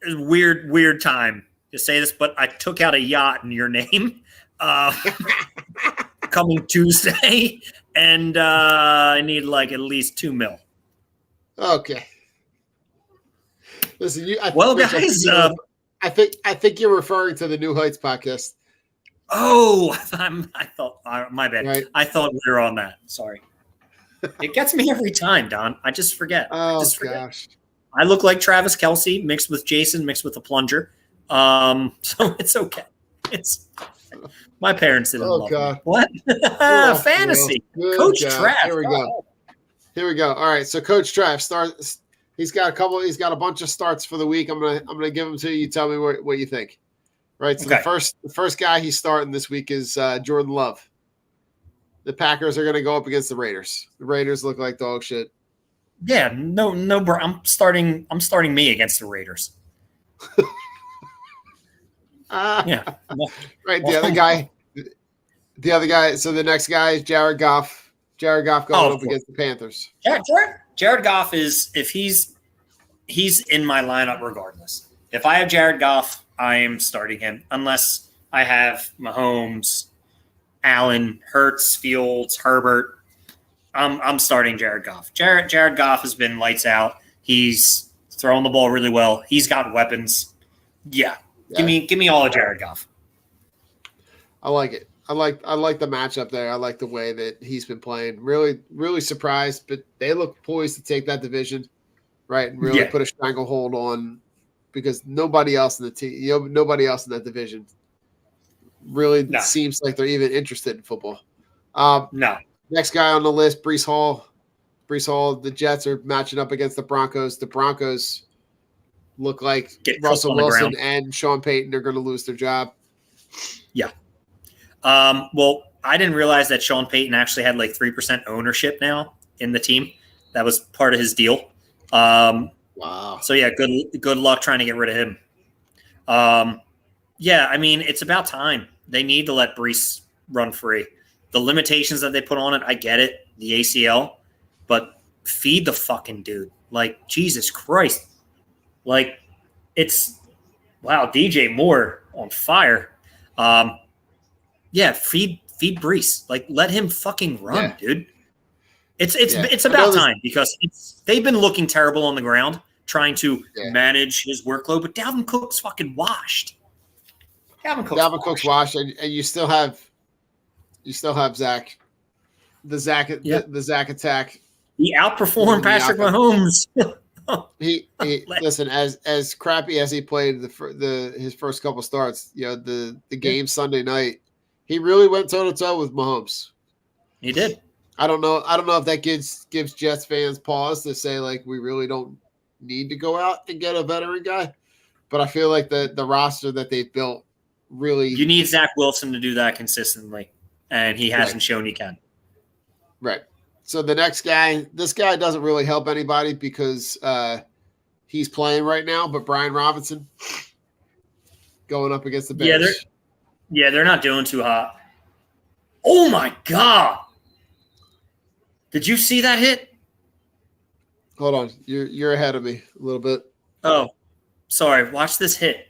it's a weird time to say this, but I took out a yacht in your name coming Tuesday, and I need like at least $2 million. Okay. Listen, Guys, I think you're referring to the New Heights podcast. oh, I thought my bad. Right. I thought we were on that. Sorry. It gets me every time, Don. I just forget. Oh just forget. gosh. I look like Travis Kelce mixed with Jason, mixed with a plunger. So it's okay. It's my parents didn't love me. What? Fantasy. Coach Trav. Here we go. Here we go. All right. So Coach Trav he's got a bunch of starts for the week. I'm gonna give them to you. You tell me what you think. Right. So the first guy he's starting this week is Jordan Love. The Packers are gonna go up against the Raiders. The Raiders look like dog shit. Yeah, no, bro. I'm starting me against the Raiders. Yeah. Right. The other guy. So the next guy is Jared Goff. Jared Goff going up against the Panthers. Jared Goff is, if he's in my lineup regardless. If I have Jared Goff, I am starting him unless I have Mahomes, Allen, Hurts, Fields, Herbert. I'm starting Jared Goff. Jared Goff has been lights out. He's throwing the ball really well. He's got weapons. Yeah. Give me all of Jared Goff. I like it. I like the matchup there. I like the way that he's been playing. Really, really surprised, but they look poised to take that division, right? And really put a stranglehold on, because nobody else in the team, nobody else in that division really seems like they're even interested in football. No. Next guy on the list, Breece Hall. Breece Hall, the Jets are matching up against the Broncos. The Broncos look like Russell Wilson and Sean Payton are going to lose their job. Yeah. Well, I didn't realize that Sean Payton actually had like 3% ownership now in the team. That was part of his deal. Wow. So yeah, good luck trying to get rid of him. Yeah, I mean, it's about time. They need to let Breece run free. The limitations that they put on it, I get it, the ACL, but feed the fucking dude. Like, Jesus Christ. Like, it's, wow, DJ Moore on fire. Yeah, feed Breece. Like, let him fucking run, dude. It's about time, because they've been looking terrible on the ground, trying to manage his workload, but Dalvin Cook's fucking washed. Dalvin Cook's washed, and you still have Zach. The Zach attack. He outperformed Patrick Mahomes. he listen, as crappy as he played his first couple starts, the game Sunday night, he really went toe to toe with Mahomes. He did. I don't know if that gives Jets fans pause to say, like, we really don't need to go out and get a veteran guy, but I feel like the roster that they've built really, you need Zach Wilson to do that consistently, and he hasn't shown he can. Right. So the next guy, this guy doesn't really help anybody because he's playing right now, but Brian Robinson going up against the Bears. They're not doing too hot. Oh my God. Did you see that hit? Hold on. You're ahead of me a little bit. Oh, sorry. Watch this hit.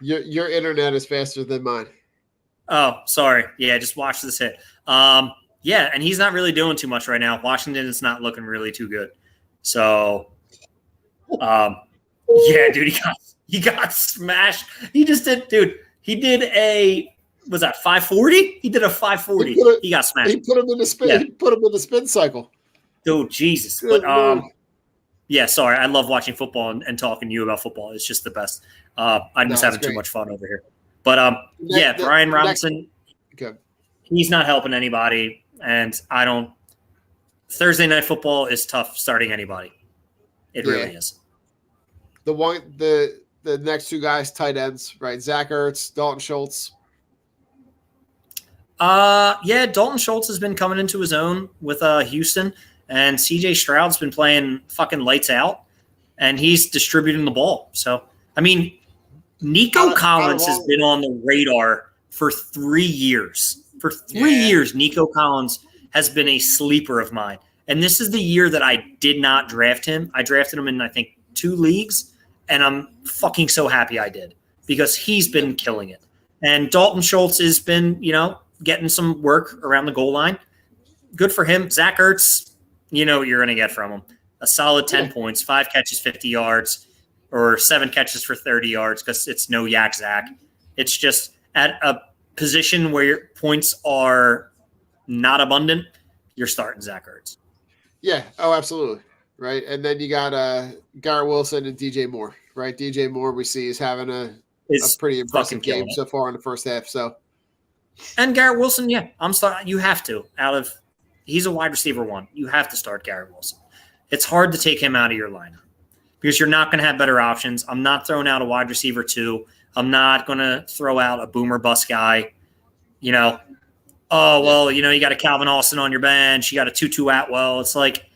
Your internet is faster than mine. Oh, sorry. Yeah, just watch this hit. Yeah, and he's not really doing too much right now. Washington is not looking really too good. So, yeah, dude, he got smashed. He just did, dude. He did was that 540? He did a 540. He got smashed. He put him in the spin. Yeah. He put him in the spin cycle. Dude, Jesus. But yeah, sorry. I love watching football and talking to you about football. It's just the best. I'm just having too much fun over here. But Brian Robinson, he's not helping anybody. And Thursday night football is tough starting anybody. It really is. The next two guys, tight ends, right? Zach Ertz, Dalton Schultz. Dalton Schultz has been coming into his own with Houston, and CJ Stroud's been playing fucking lights out, and he's distributing the ball. So, I mean, Nico Collins has been on the radar for 3 years. For 3 years, Nico Collins has been a sleeper of mine. And this is the year that I did not draft him. I drafted him in, I think, 2 leagues, and I'm fucking so happy I did because he's been killing it. And Dalton Schultz has been, getting some work around the goal line. Good for him. Zach Ertz, you know what you're going to get from him. A solid 10 points, 5 catches, 50 yards, or 7 catches for 30 yards because it's no yak Zach. It's just at a position where your points are not abundant, you're starting Zach Ertz. Yeah. Oh, absolutely. right? And then you got Garrett Wilson and DJ Moore, right? DJ Moore we see is having a pretty impressive game so far in the first half. So, and Garrett Wilson, yeah, you have to he's a wide receiver 1. You have to start Garrett Wilson. It's hard to take him out of your lineup because you're not going to have better options. I'm not throwing out a wide receiver 2. I'm not going to throw out a boomer bust guy. You got a Calvin Austin on your bench. You got a Tutu Atwell. It's like,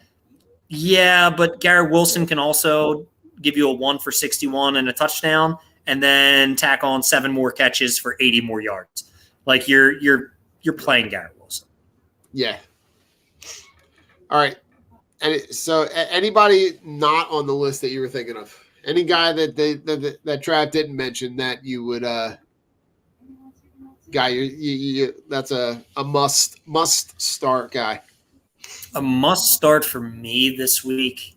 yeah, but Garrett Wilson can also give you a 1 for 61 and a touchdown, and then tack on 7 more catches for 80 more yards. Like you're playing Garrett Wilson. Yeah. All right. And so anybody not on the list that you were thinking of? Any guy that that Trav didn't mention that you would that's a must start guy. A must start for me this week.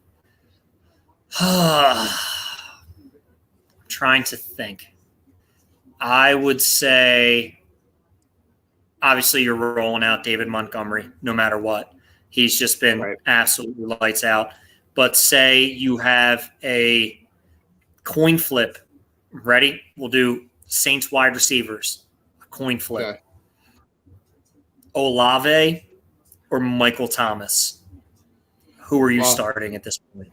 Trying to think. I would say obviously you're rolling out David Montgomery no matter what. He's just been absolutely lights out. But say you have a coin flip. Ready? We'll do Saints wide receivers. A coin flip. Okay. Olave or Michael Thomas? Who are you starting at this point?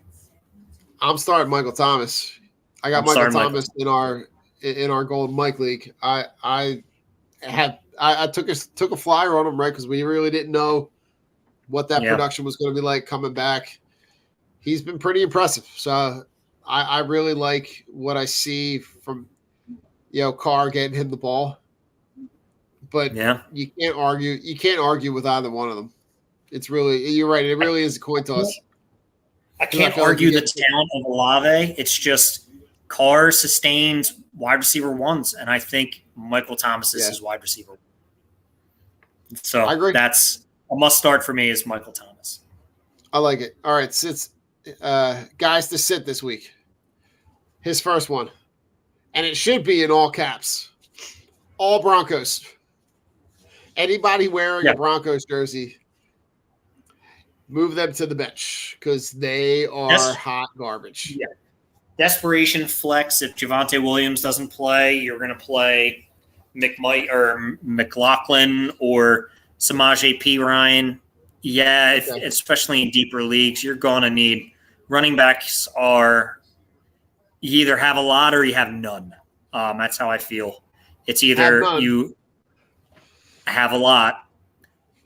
I'm starting Michael Thomas. I got Michael Thomas in our Golden Mike League. I took a flyer on him, right? Because we really didn't know what that production was going to be like coming back. He's been pretty impressive. So I really like what I see from Carr getting him the ball. But you can't argue with either one of them. It's really, you're right. It really is a coin toss. I can't argue the talent of Olave. It's just Carr sustained wide receiver 1s, and I think Michael Thomas is his wide receiver. So I agree. That's a must start for me is Michael Thomas. I like it. All right, sits guys to sit this week. His first one, and it should be in all caps. All Broncos. Anybody wearing a Broncos jersey, move them to the bench because they are hot garbage. Yeah. Desperation flex. If Javonte Williams doesn't play, you're going to play McLaughlin or Samaje P. Ryan. Yeah, especially in deeper leagues, you're going to need running backs you either have a lot or you have none. That's how I feel. It's either you have a lot.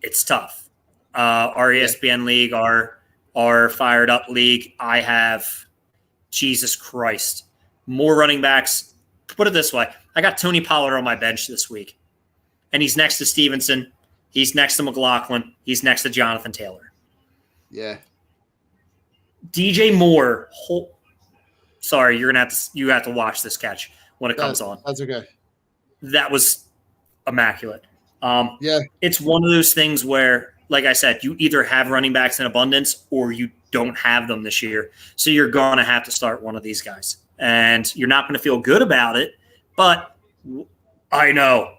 It's tough. Our ESPN league, our fired up league, I have, Jesus Christ, more running backs. Put it this way. I got Tony Pollard on my bench this week, and he's next to Stevenson. He's next to McLaughlin. He's next to Jonathan Taylor. Yeah. DJ Moore. Sorry, you have to watch this catch when it comes on. That's okay. That was immaculate. Yeah. It's one of those things where, like I said, you either have running backs in abundance or you don't have them this year. So you're going to have to start one of these guys. And you're not going to feel good about it, but I know.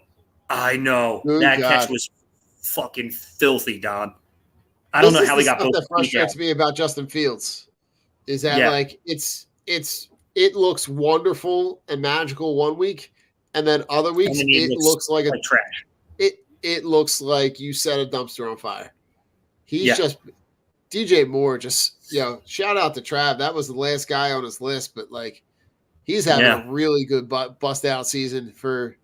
Good that God. catch was fucking filthy, Don. I don't know how he got both. That frustrates me about Justin Fields is that it looks wonderful and magical one week, and then other weeks it looks like trash. It looks like you set a dumpster on fire. He's just DJ Moore. Just shout out to Trav. That was the last guy on his list, but he's having a really good bust out season for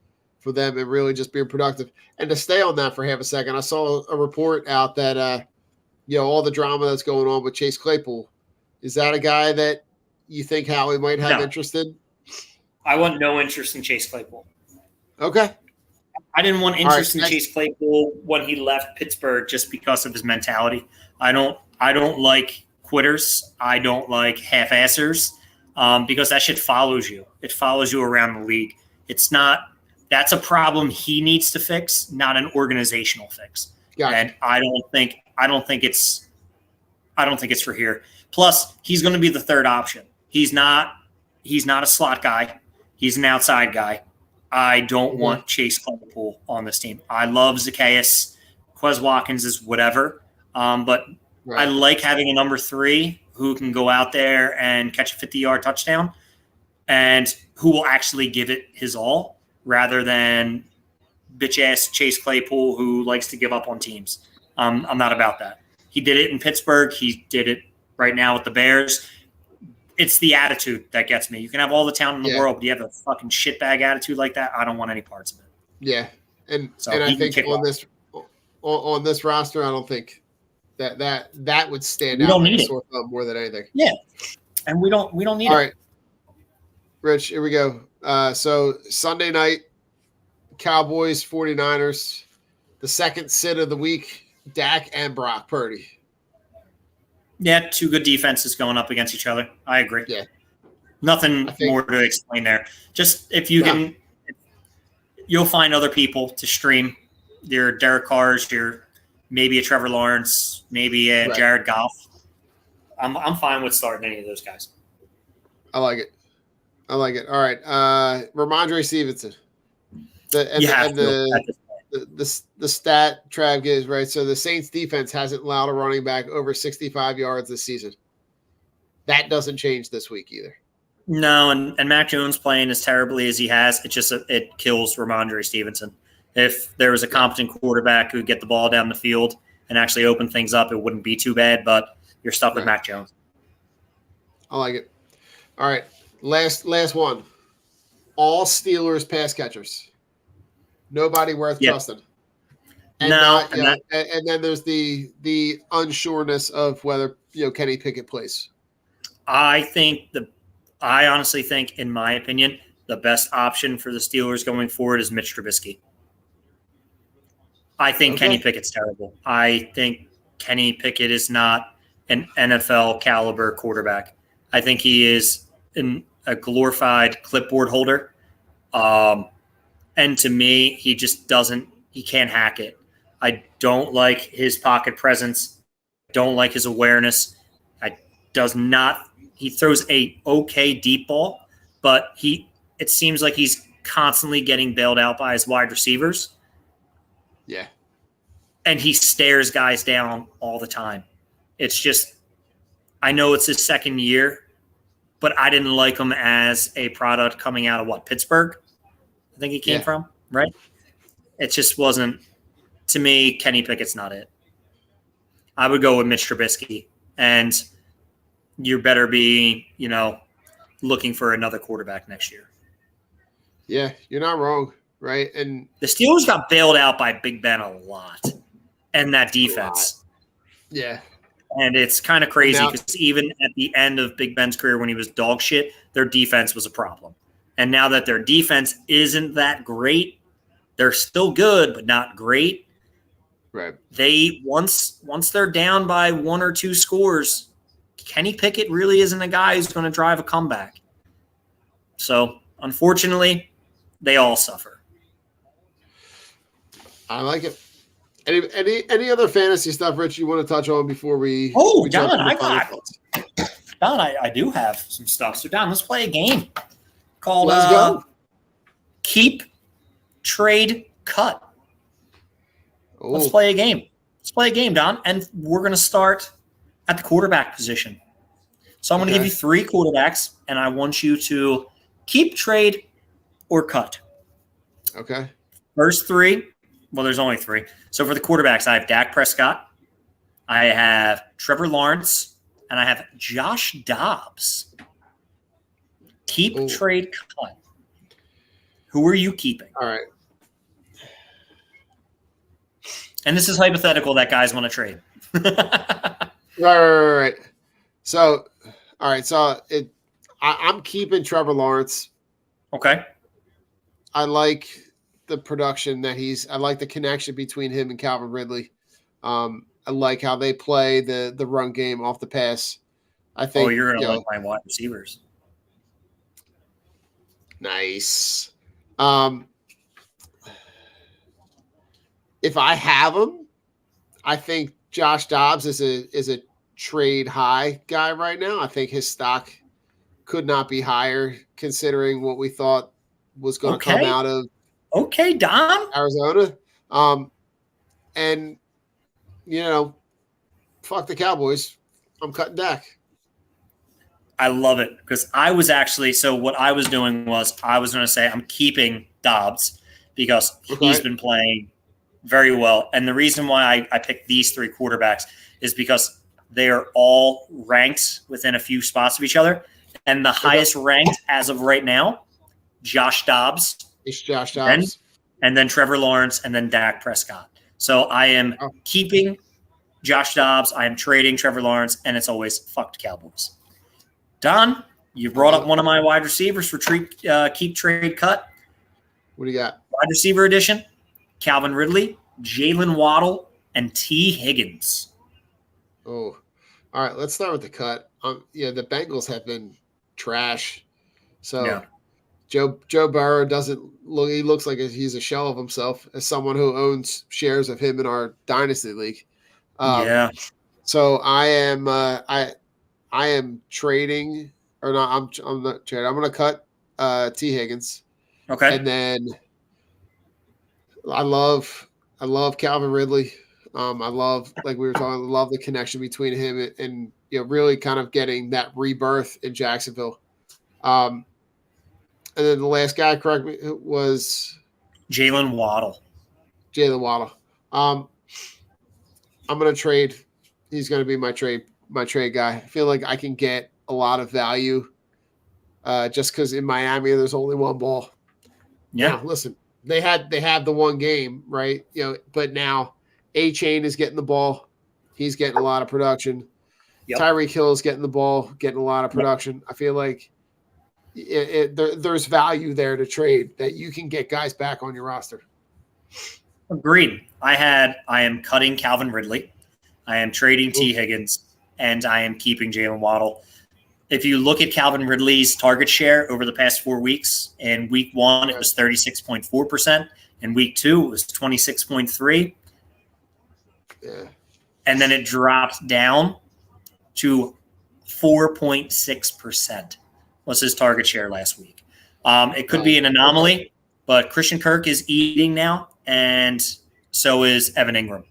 them and really just being productive. And to stay on that for half a second, I saw a report out that all the drama that's going on with Chase Claypool. Is that a guy that you think Howie might have interest in? I want no interest in Chase Claypool. Okay. I didn't want interest in Chase Claypool when he left Pittsburgh just because of his mentality. I don't like quitters. I don't like half-assers because that shit follows you. It follows you around the league. That's a problem he needs to fix, not an organizational fix. Gotcha. And I don't think it's for here. Plus, he's going to be the third option. He's not a slot guy. He's an outside guy. I don't want Chase Claypool on this team. I love Zacchaeus. Quez Watkins is whatever. But I like having a number 3 who can go out there and catch a 50-yard touchdown and who will actually give it his all rather than bitch-ass Chase Claypool who likes to give up on teams. I'm not about that. He did it in Pittsburgh. He did it right now with the Bears. It's the attitude that gets me. You can have all the talent in the world, but you have a fucking shitbag attitude like that. I don't want any parts of it. Yeah, and So I think on this roster, I don't think that would stand We out don't like need a it. sore thumb more than anything. Yeah, and we don't need All it. right, Rich, here we go. So Sunday night, Cowboys, 49ers, the second sit of the week, Dak and Brock Purdy. Yeah, two good defenses going up against each other. I agree. Yeah. Nothing more to explain there. Just if you can, you'll find other people to stream your Derek Carrs, your maybe a Trevor Lawrence, maybe a Jared Goff. I'm fine with starting any of those guys. I like it. All right. Ramondre Stevenson. The stat Trav gives, right? So the Saints defense hasn't allowed a running back over 65 yards this season. That doesn't change this week either. No, and Mac Jones playing as terribly as he has, it kills Ramondre Stevenson. If there was a competent quarterback who would get the ball down the field and actually open things up, it wouldn't be too bad, but you're stuck with Mac Jones. I like it. All right. Last one. All Steelers pass catchers. Nobody worth trusting. And and then there's the unsureness of whether Kenny Pickett plays. I honestly think, in my opinion, the best option for the Steelers going forward is Mitch Trubisky. I think Kenny Pickett's terrible. I think Kenny Pickett is not an NFL caliber quarterback. I think he is a glorified clipboard holder. And to me, he just he can't hack it. I don't like his pocket presence. Don't like his awareness. He throws a okay deep ball, but it seems like he's constantly getting bailed out by his wide receivers. Yeah. And he stares guys down all the time. It's just, I know it's his second year, but I didn't like him as a product coming out of Pittsburgh? I think he came from, right? It just wasn't, to me, Kenny Pickett's not it. I would go with Mitch Trubisky, and you better be, looking for another quarterback next year. Yeah, you're not wrong, right? And the Steelers got bailed out by Big Ben a lot, and that defense. Yeah. And it's kind of crazy because even at the end of Big Ben's career when he was dog shit, their defense was a problem. And now that their defense isn't that great, they're still good, but not great. Right. They once they're down by one or two scores, Kenny Pickett really isn't a guy who's going to drive a comeback. So, unfortunately, they all suffer. I like it. Any other fantasy stuff, Rich, you want to touch on before we? Don, I do have some stuff. So, Don, let's play a game called Let's go. Keep, Trade, Cut. Ooh. Let's play a game, Don, and we're going to start at the quarterback position. So I'm going to give you three quarterbacks, and I want you to keep, trade, or cut. Okay. First three. Well, there's only three. So for the quarterbacks, I have Dak Prescott, I have Trevor Lawrence, and I have Josh Dobbs. Keep, trade, cut. Who are you keeping? All right. And this is hypothetical that guys want to trade. Right. So, all right. So I'm keeping Trevor Lawrence. Okay. I like the production that I like the connection between him and Calvin Ridley. I like how they play the run game off the pass. I think. Oh, you're going to like my wide receivers. Nice. If I have him, I think Josh Dobbs is a trade high guy right now. I think his stock could not be higher considering what we thought was going to come out of Don. Arizona. And fuck the Cowboys. I'm cutting Dak. I love it because I was actually – so what I was doing was I was going to say I'm keeping Dobbs because he's been playing very well. And the reason why I picked these three quarterbacks is because they are all ranked within a few spots of each other. And the highest ranked as of right now, Josh Dobbs. It's Josh Dobbs. And then Trevor Lawrence and then Dak Prescott. So I am keeping Josh Dobbs. I am trading Trevor Lawrence, and it's always fucked Cowboys. Don, you brought up one of my wide receivers for keep, trade, cut. What do you got? Wide receiver edition, Calvin Ridley, Jalen Waddle, and T. Higgins. Oh, all right. Let's start with the cut. The Bengals have been trash. So Joe Burrow doesn't look. He looks like he's a shell of himself. As someone who owns shares of him in our dynasty league. So I am trading, or not. I'm not trading. I'm going to cut T. Higgins. Okay. And then I love Calvin Ridley. I love, like we were talking, I love the connection between him and really kind of getting that rebirth in Jacksonville. And then the last guy, correct me, was Jalen Waddle. I'm going to trade. He's going to be my trade guy. I feel like I can get a lot of value just because in Miami there's only one ball. Yeah. Now, listen, they have the one game, right? But now A-Chain is getting the ball. He's getting a lot of production. Yep. Tyreek Hill is getting the ball, getting a lot of production. Yep. I feel like there's value there to trade that you can get guys back on your roster. Agreed. I am cutting Calvin Ridley. I am trading T. Higgins, and I am keeping Jalen Waddle. If you look at Calvin Ridley's target share over the past 4 weeks, in week 1, it was 36.4%. In week 2, it was 26.3%. Yeah. And then it dropped down to 4.6% was his target share last week. It could be an anomaly, but Christian Kirk is eating now, and so is Evan Ingram.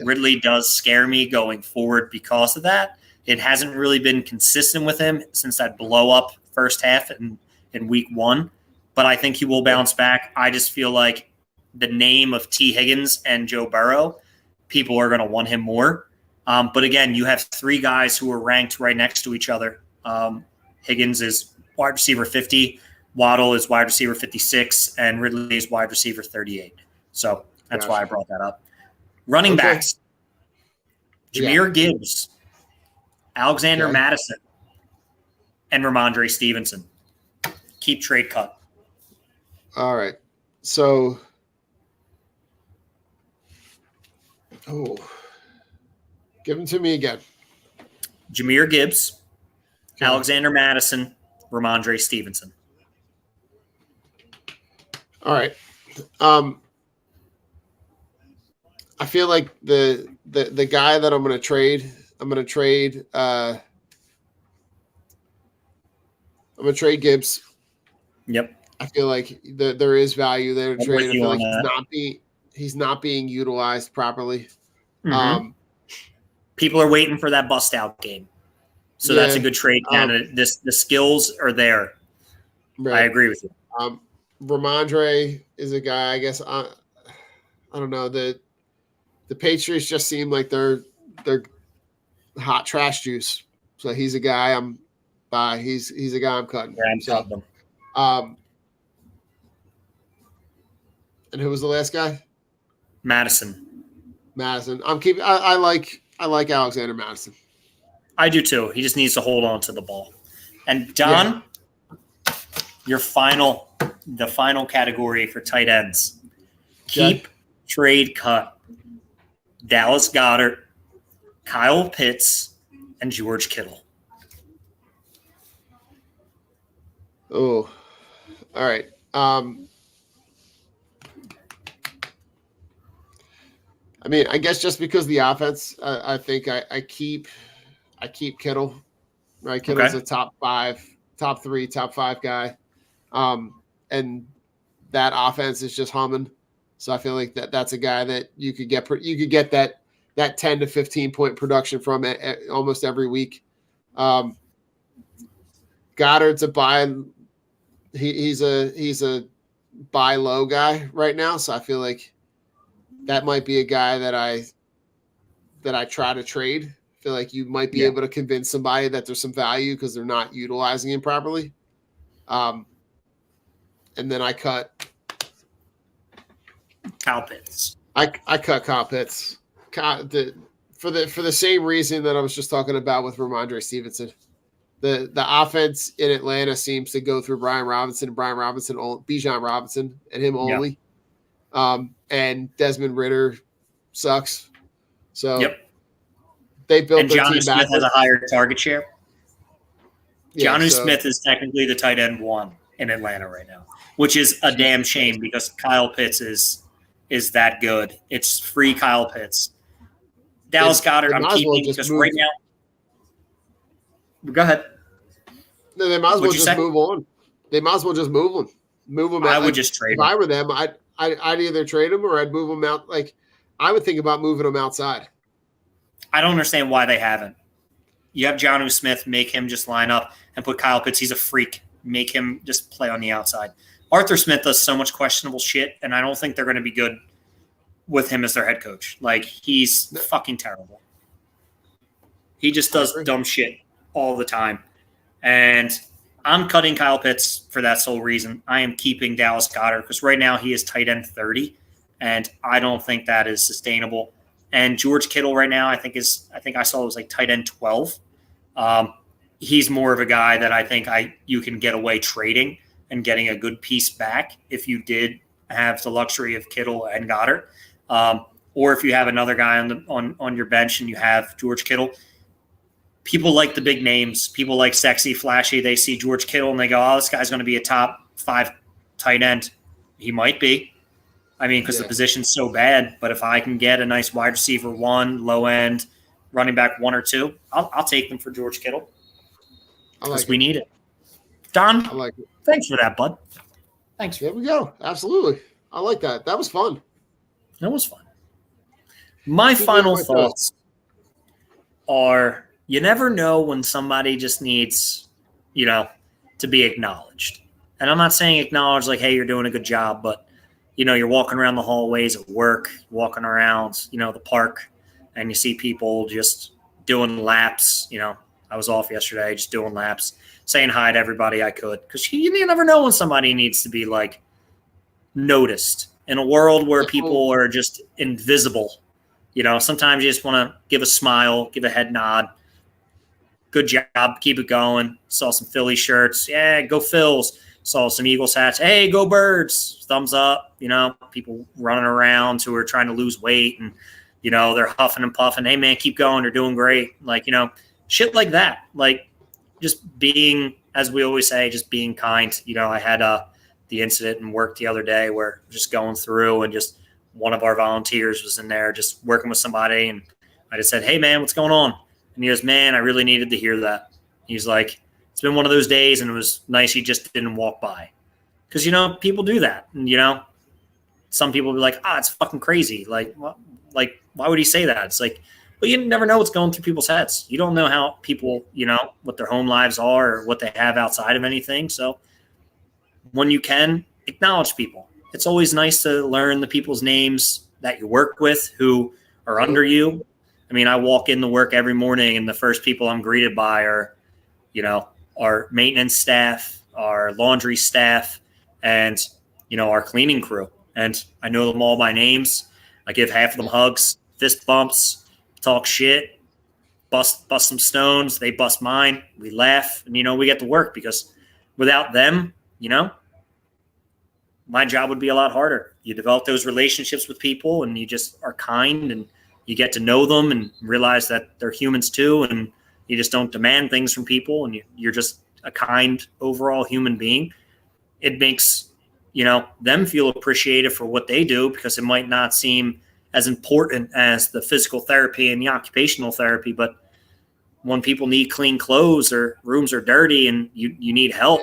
Ridley does scare me going forward because of that. It hasn't really been consistent with him since that blow-up first half in week 1, but I think he will bounce back. I just feel like the name of T. Higgins and Joe Burrow, people are going to want him more. But again, you have 3 guys who are ranked right next to each other. Higgins is wide receiver 50, Waddle is wide receiver 56, and Ridley is wide receiver 38. So that's why I brought that up. Running backs, Jahmyr Gibbs, Alexander Madison, and Ramondre Stevenson. Keep, trade, cut. All right. So, give them to me again. Jahmyr Gibbs, Alexander Madison, Ramondre Stevenson. All right. I feel like the guy that I'm going to trade Gibbs. Yep. I feel like there is value there to trade. I feel like he's not being utilized properly. Mm-hmm. People are waiting for that bust out game. So that's a good trade candidate. The skills are there. Right. I agree with you. Ramondre is a guy, I guess. I don't know. The Patriots just seem like they're hot trash juice. So he's a guy I'm by. He's a guy I'm cutting. Yeah, I'm cutting them. And who was the last guy? Madison. I'm keeping. I like Alexander Madison. I do too. He just needs to hold on to the ball. And Don, the final category for tight ends. Keep, trade, cut. Dallas Goedert, Kyle Pitts, and George Kittle. Oh, all right. I mean, I guess just because the offense, I think I keep Kittle. Right, Kittle's a top 3, top 5 guy, and that offense is just humming. So I feel like that's a guy that you could get that 10 to 15 point production from almost every week. Goddard's a buy. He's a buy low guy right now, so I feel like that might be a guy that I try to trade. I feel like you might be able to convince somebody that there's some value because they're not utilizing him properly. And then I cut Kyle Pitts. I cut Kyle Pitts for the same reason that I was just talking about with Ramondre Stevenson. The offense in Atlanta seems to go through Bijan Robinson, and him only. And Desmond Ridder sucks. So they built and their Jonnu team Smith backwards. has a higher target share. Yeah, Jonnu Smith is technically the tight end 1 in Atlanta right now, which is a damn shame because Kyle Pitts is that good. It's free Kyle Pitts. Dallas Goedert, I'm keeping because right now. Go ahead. No, they might as well just move on. They might as well just move him. Move him. I would just trade him. If I were them, I'd either trade him or I'd move him out. Like I would think about moving him outside. I don't understand why they haven't. You have Jonnu Smith, make him just line up and put Kyle Pitts. He's a freak. Make him just play on the outside. Arthur Smith does so much questionable shit, and I don't think they're going to be good with him as their head coach. Like, he's fucking terrible. He just does dumb shit all the time. And I'm cutting Kyle Pitts for that sole reason. I am keeping Dallas Goedert because right now he is tight end 30, and I don't think that is sustainable. And George Kittle right now, I think I saw it was like tight end 12. He's more of a guy that I think you can get away trading and getting a good piece back if you did have the luxury of Kittle and Goddard. Or if you have another guy on your bench and you have George Kittle. People like the big names. People like sexy, flashy. They see George Kittle and they go, oh, this guy's going to be a top 5 tight end. He might be. I mean, because the position's so bad. But if I can get a nice wide receiver 1, low end, running back 1 or 2, I'll take them for George Kittle. Because we need it. Don, I like it. Thanks for that, bud. Thanks. There we go. Absolutely. I like that. That was fun. That was fun. My final thoughts are you never know when somebody just needs, to be acknowledged. And I'm not saying acknowledge like, hey, you're doing a good job, but, you're walking around the hallways at work, walking around, the park, and you see people just doing laps. I was off yesterday just doing laps, saying hi to everybody I could. Because you never know when somebody needs to be, like, noticed. In a world where people are just invisible, sometimes you just want to give a smile, give a head nod. Good job. Keep it going. Saw some Philly shirts. Yeah, go Phils. Saw some Eagles hats. Hey, go Birds. Thumbs up. People running around who are trying to lose weight and, they're huffing and puffing. Hey, man, keep going. They're doing great. Like, shit like that. Like, just being, as we always say, just being kind. I had the incident in work the other day where just going through and just one of our volunteers was in there just working with somebody. And I just said, hey, man, what's going on? And he goes, man, I really needed to hear that. He's like, it's been one of those days, and it was nice he just didn't walk by. Because, people do that. And, some people be like, it's fucking crazy. Like, why would he say that? It's like, well, you never know what's going through people's heads. You don't know how people, what their home lives are or what they have outside of anything. So when you can, acknowledge people. It's always nice to learn the people's names that you work with who are under you. I mean, I walk into work every morning and the first people I'm greeted by are, our maintenance staff, our laundry staff, and, our cleaning crew. And I know them all by names. I give half of them hugs, fist bumps, talk shit, bust some stones. They bust mine. We laugh and, we get to work because without them, my job would be a lot harder. You develop those relationships with people and you just are kind and you get to know them and realize that they're humans too. And you just don't demand things from people and you're just a kind overall human being. It makes, them feel appreciated for what they do because it might not seem as important as the physical therapy and the occupational therapy. But when people need clean clothes or rooms are dirty and you need help,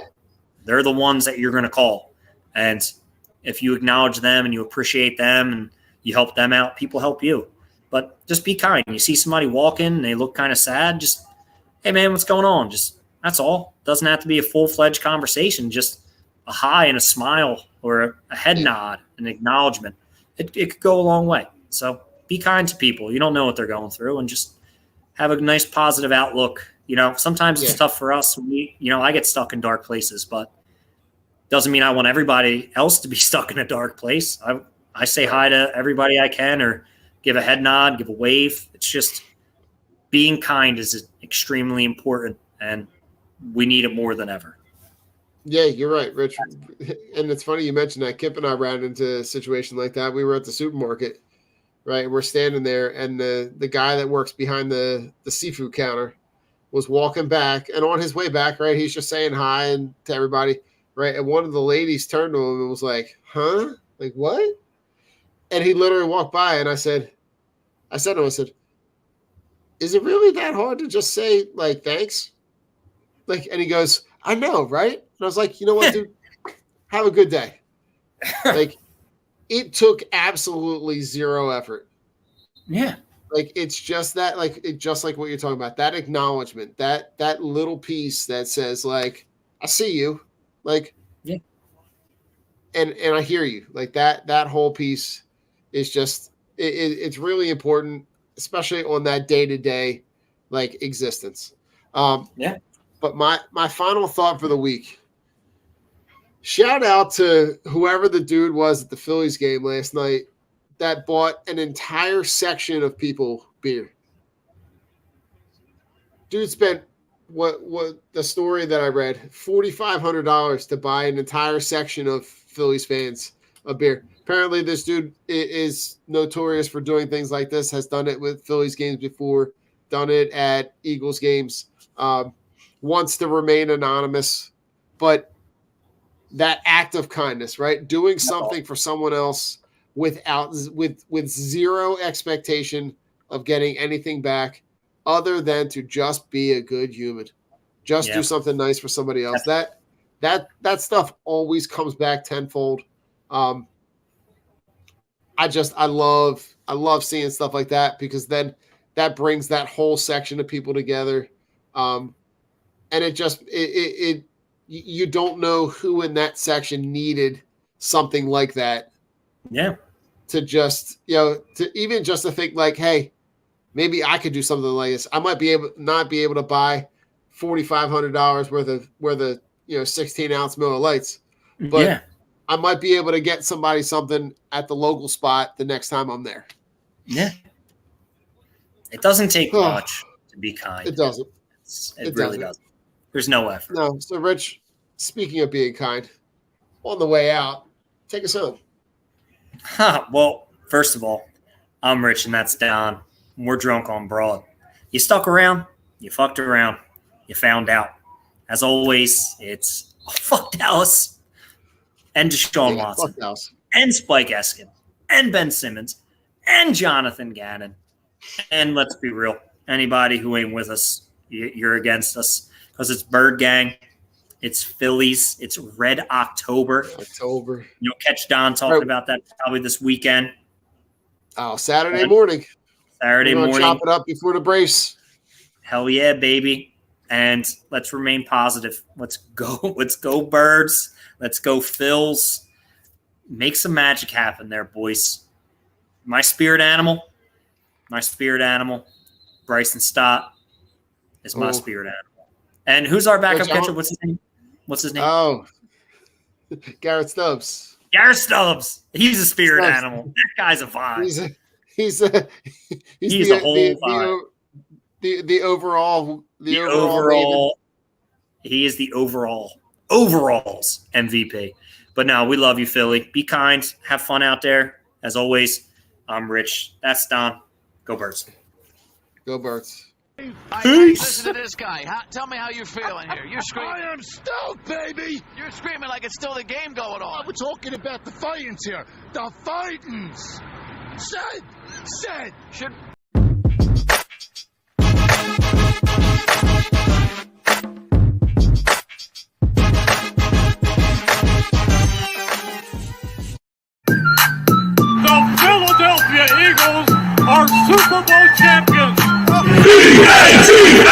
they're the ones that you're going to call. And if you acknowledge them and you appreciate them and you help them out, people help you. But just be kind. You see somebody walking and they look kind of sad, just, hey, man, what's going on? Just, That's all. Doesn't have to be a full-fledged conversation, just a hi and a smile or a head nod, an acknowledgement. It could go a long way. So be kind to people. You don't know what they're going through, and just have a nice positive outlook. Sometimes it's tough for us. I get stuck in dark places, but doesn't mean I want everybody else to be stuck in a dark place. I say hi to everybody I can, or give a head nod, give a wave. It's just being kind is extremely important, and we need it more than ever. Yeah, you're right, Rich. And it's funny you mentioned that. Kip and I ran into a situation like that. We were at the supermarket, right? And we're standing there, and the guy that works behind the seafood counter was walking back, and on his way back, right, he's just saying hi and to everybody, right? And one of the ladies turned to him and was like, huh? Like, what? And he literally walked by, and I said to him, is it really that hard to just say, like, thanks? Like, and he goes, I know, right? And I was like, you know what, dude? Have a good day. Like, it took absolutely zero effort. Yeah. Like, it's just that, like, just like what you're talking about, that acknowledgement, that little piece that says, like, I see you. Like, yeah. And I hear you. Like, that whole piece is just, it's really important, especially on that day-to-day, like, existence. Yeah. But my final thought for the week, shout out to whoever the dude was at the Phillies game last night that bought an entire section of people beer. Dude spent what the story that I read, $4,500 to buy an entire section of Phillies fans a beer. Apparently this dude is notorious for doing things like this, has done it with Phillies games before, done it at Eagles games, wants to remain anonymous, but that act of kindness, right? Doing something for someone else with zero expectation of getting anything back other than to just be a good human. Just do something nice for somebody else. That stuff always comes back tenfold. I love seeing stuff like that, because then that brings that whole section of people together. And you don't know who in that section needed something like that. Yeah. To just, to think like, hey, maybe I could do something like this. I might not be able to buy $4,500 worth of 16-ounce Miller Lights, but I might be able to get somebody something at the local spot the next time I'm there. Yeah. It doesn't take much to be kind. It doesn't. It really doesn't. There's no effort. No. So, Rich, speaking of being kind, on the way out, take us home. Well, first of all, I'm Rich and that's Don. We're drunk on broad. You stuck around, you fucked around, you found out. As always, it's fuck Dallas and Deshaun Watson and Spike Eskin and Ben Simmons and Jonathan Gannon. And let's be real, anybody who ain't with us, you're against us, because it's Bird Gang. It's Phillies. It's Red October. You'll catch Don talking about that probably this weekend. Oh, Saturday morning. Saturday morning. Chop it up before the brace. Hell yeah, baby. And let's remain positive. Let's go. Let's go, Birds. Let's go, Phils. Make some magic happen there, boys. My spirit animal, Bryson Stott, is my spirit animal. And who's our backup catcher? What's his name? Oh, Garrett Stubbs. He's a spirit animal. That guy's a vibe. He's the whole vibe. The overall. He is the overalls MVP. But no, we love you, Philly. Be kind. Have fun out there. As always, I'm Rich. That's Don. Go Birds. Go Birds. Listen to this guy. Tell me how you're feeling here. You're screaming. I am stoked, baby. You're screaming like it's still the game going on. We're talking about the fightings here. The fightings. Said. Should. The Philadelphia Eagles are Super Bowl champions. E-A-T-L-E-S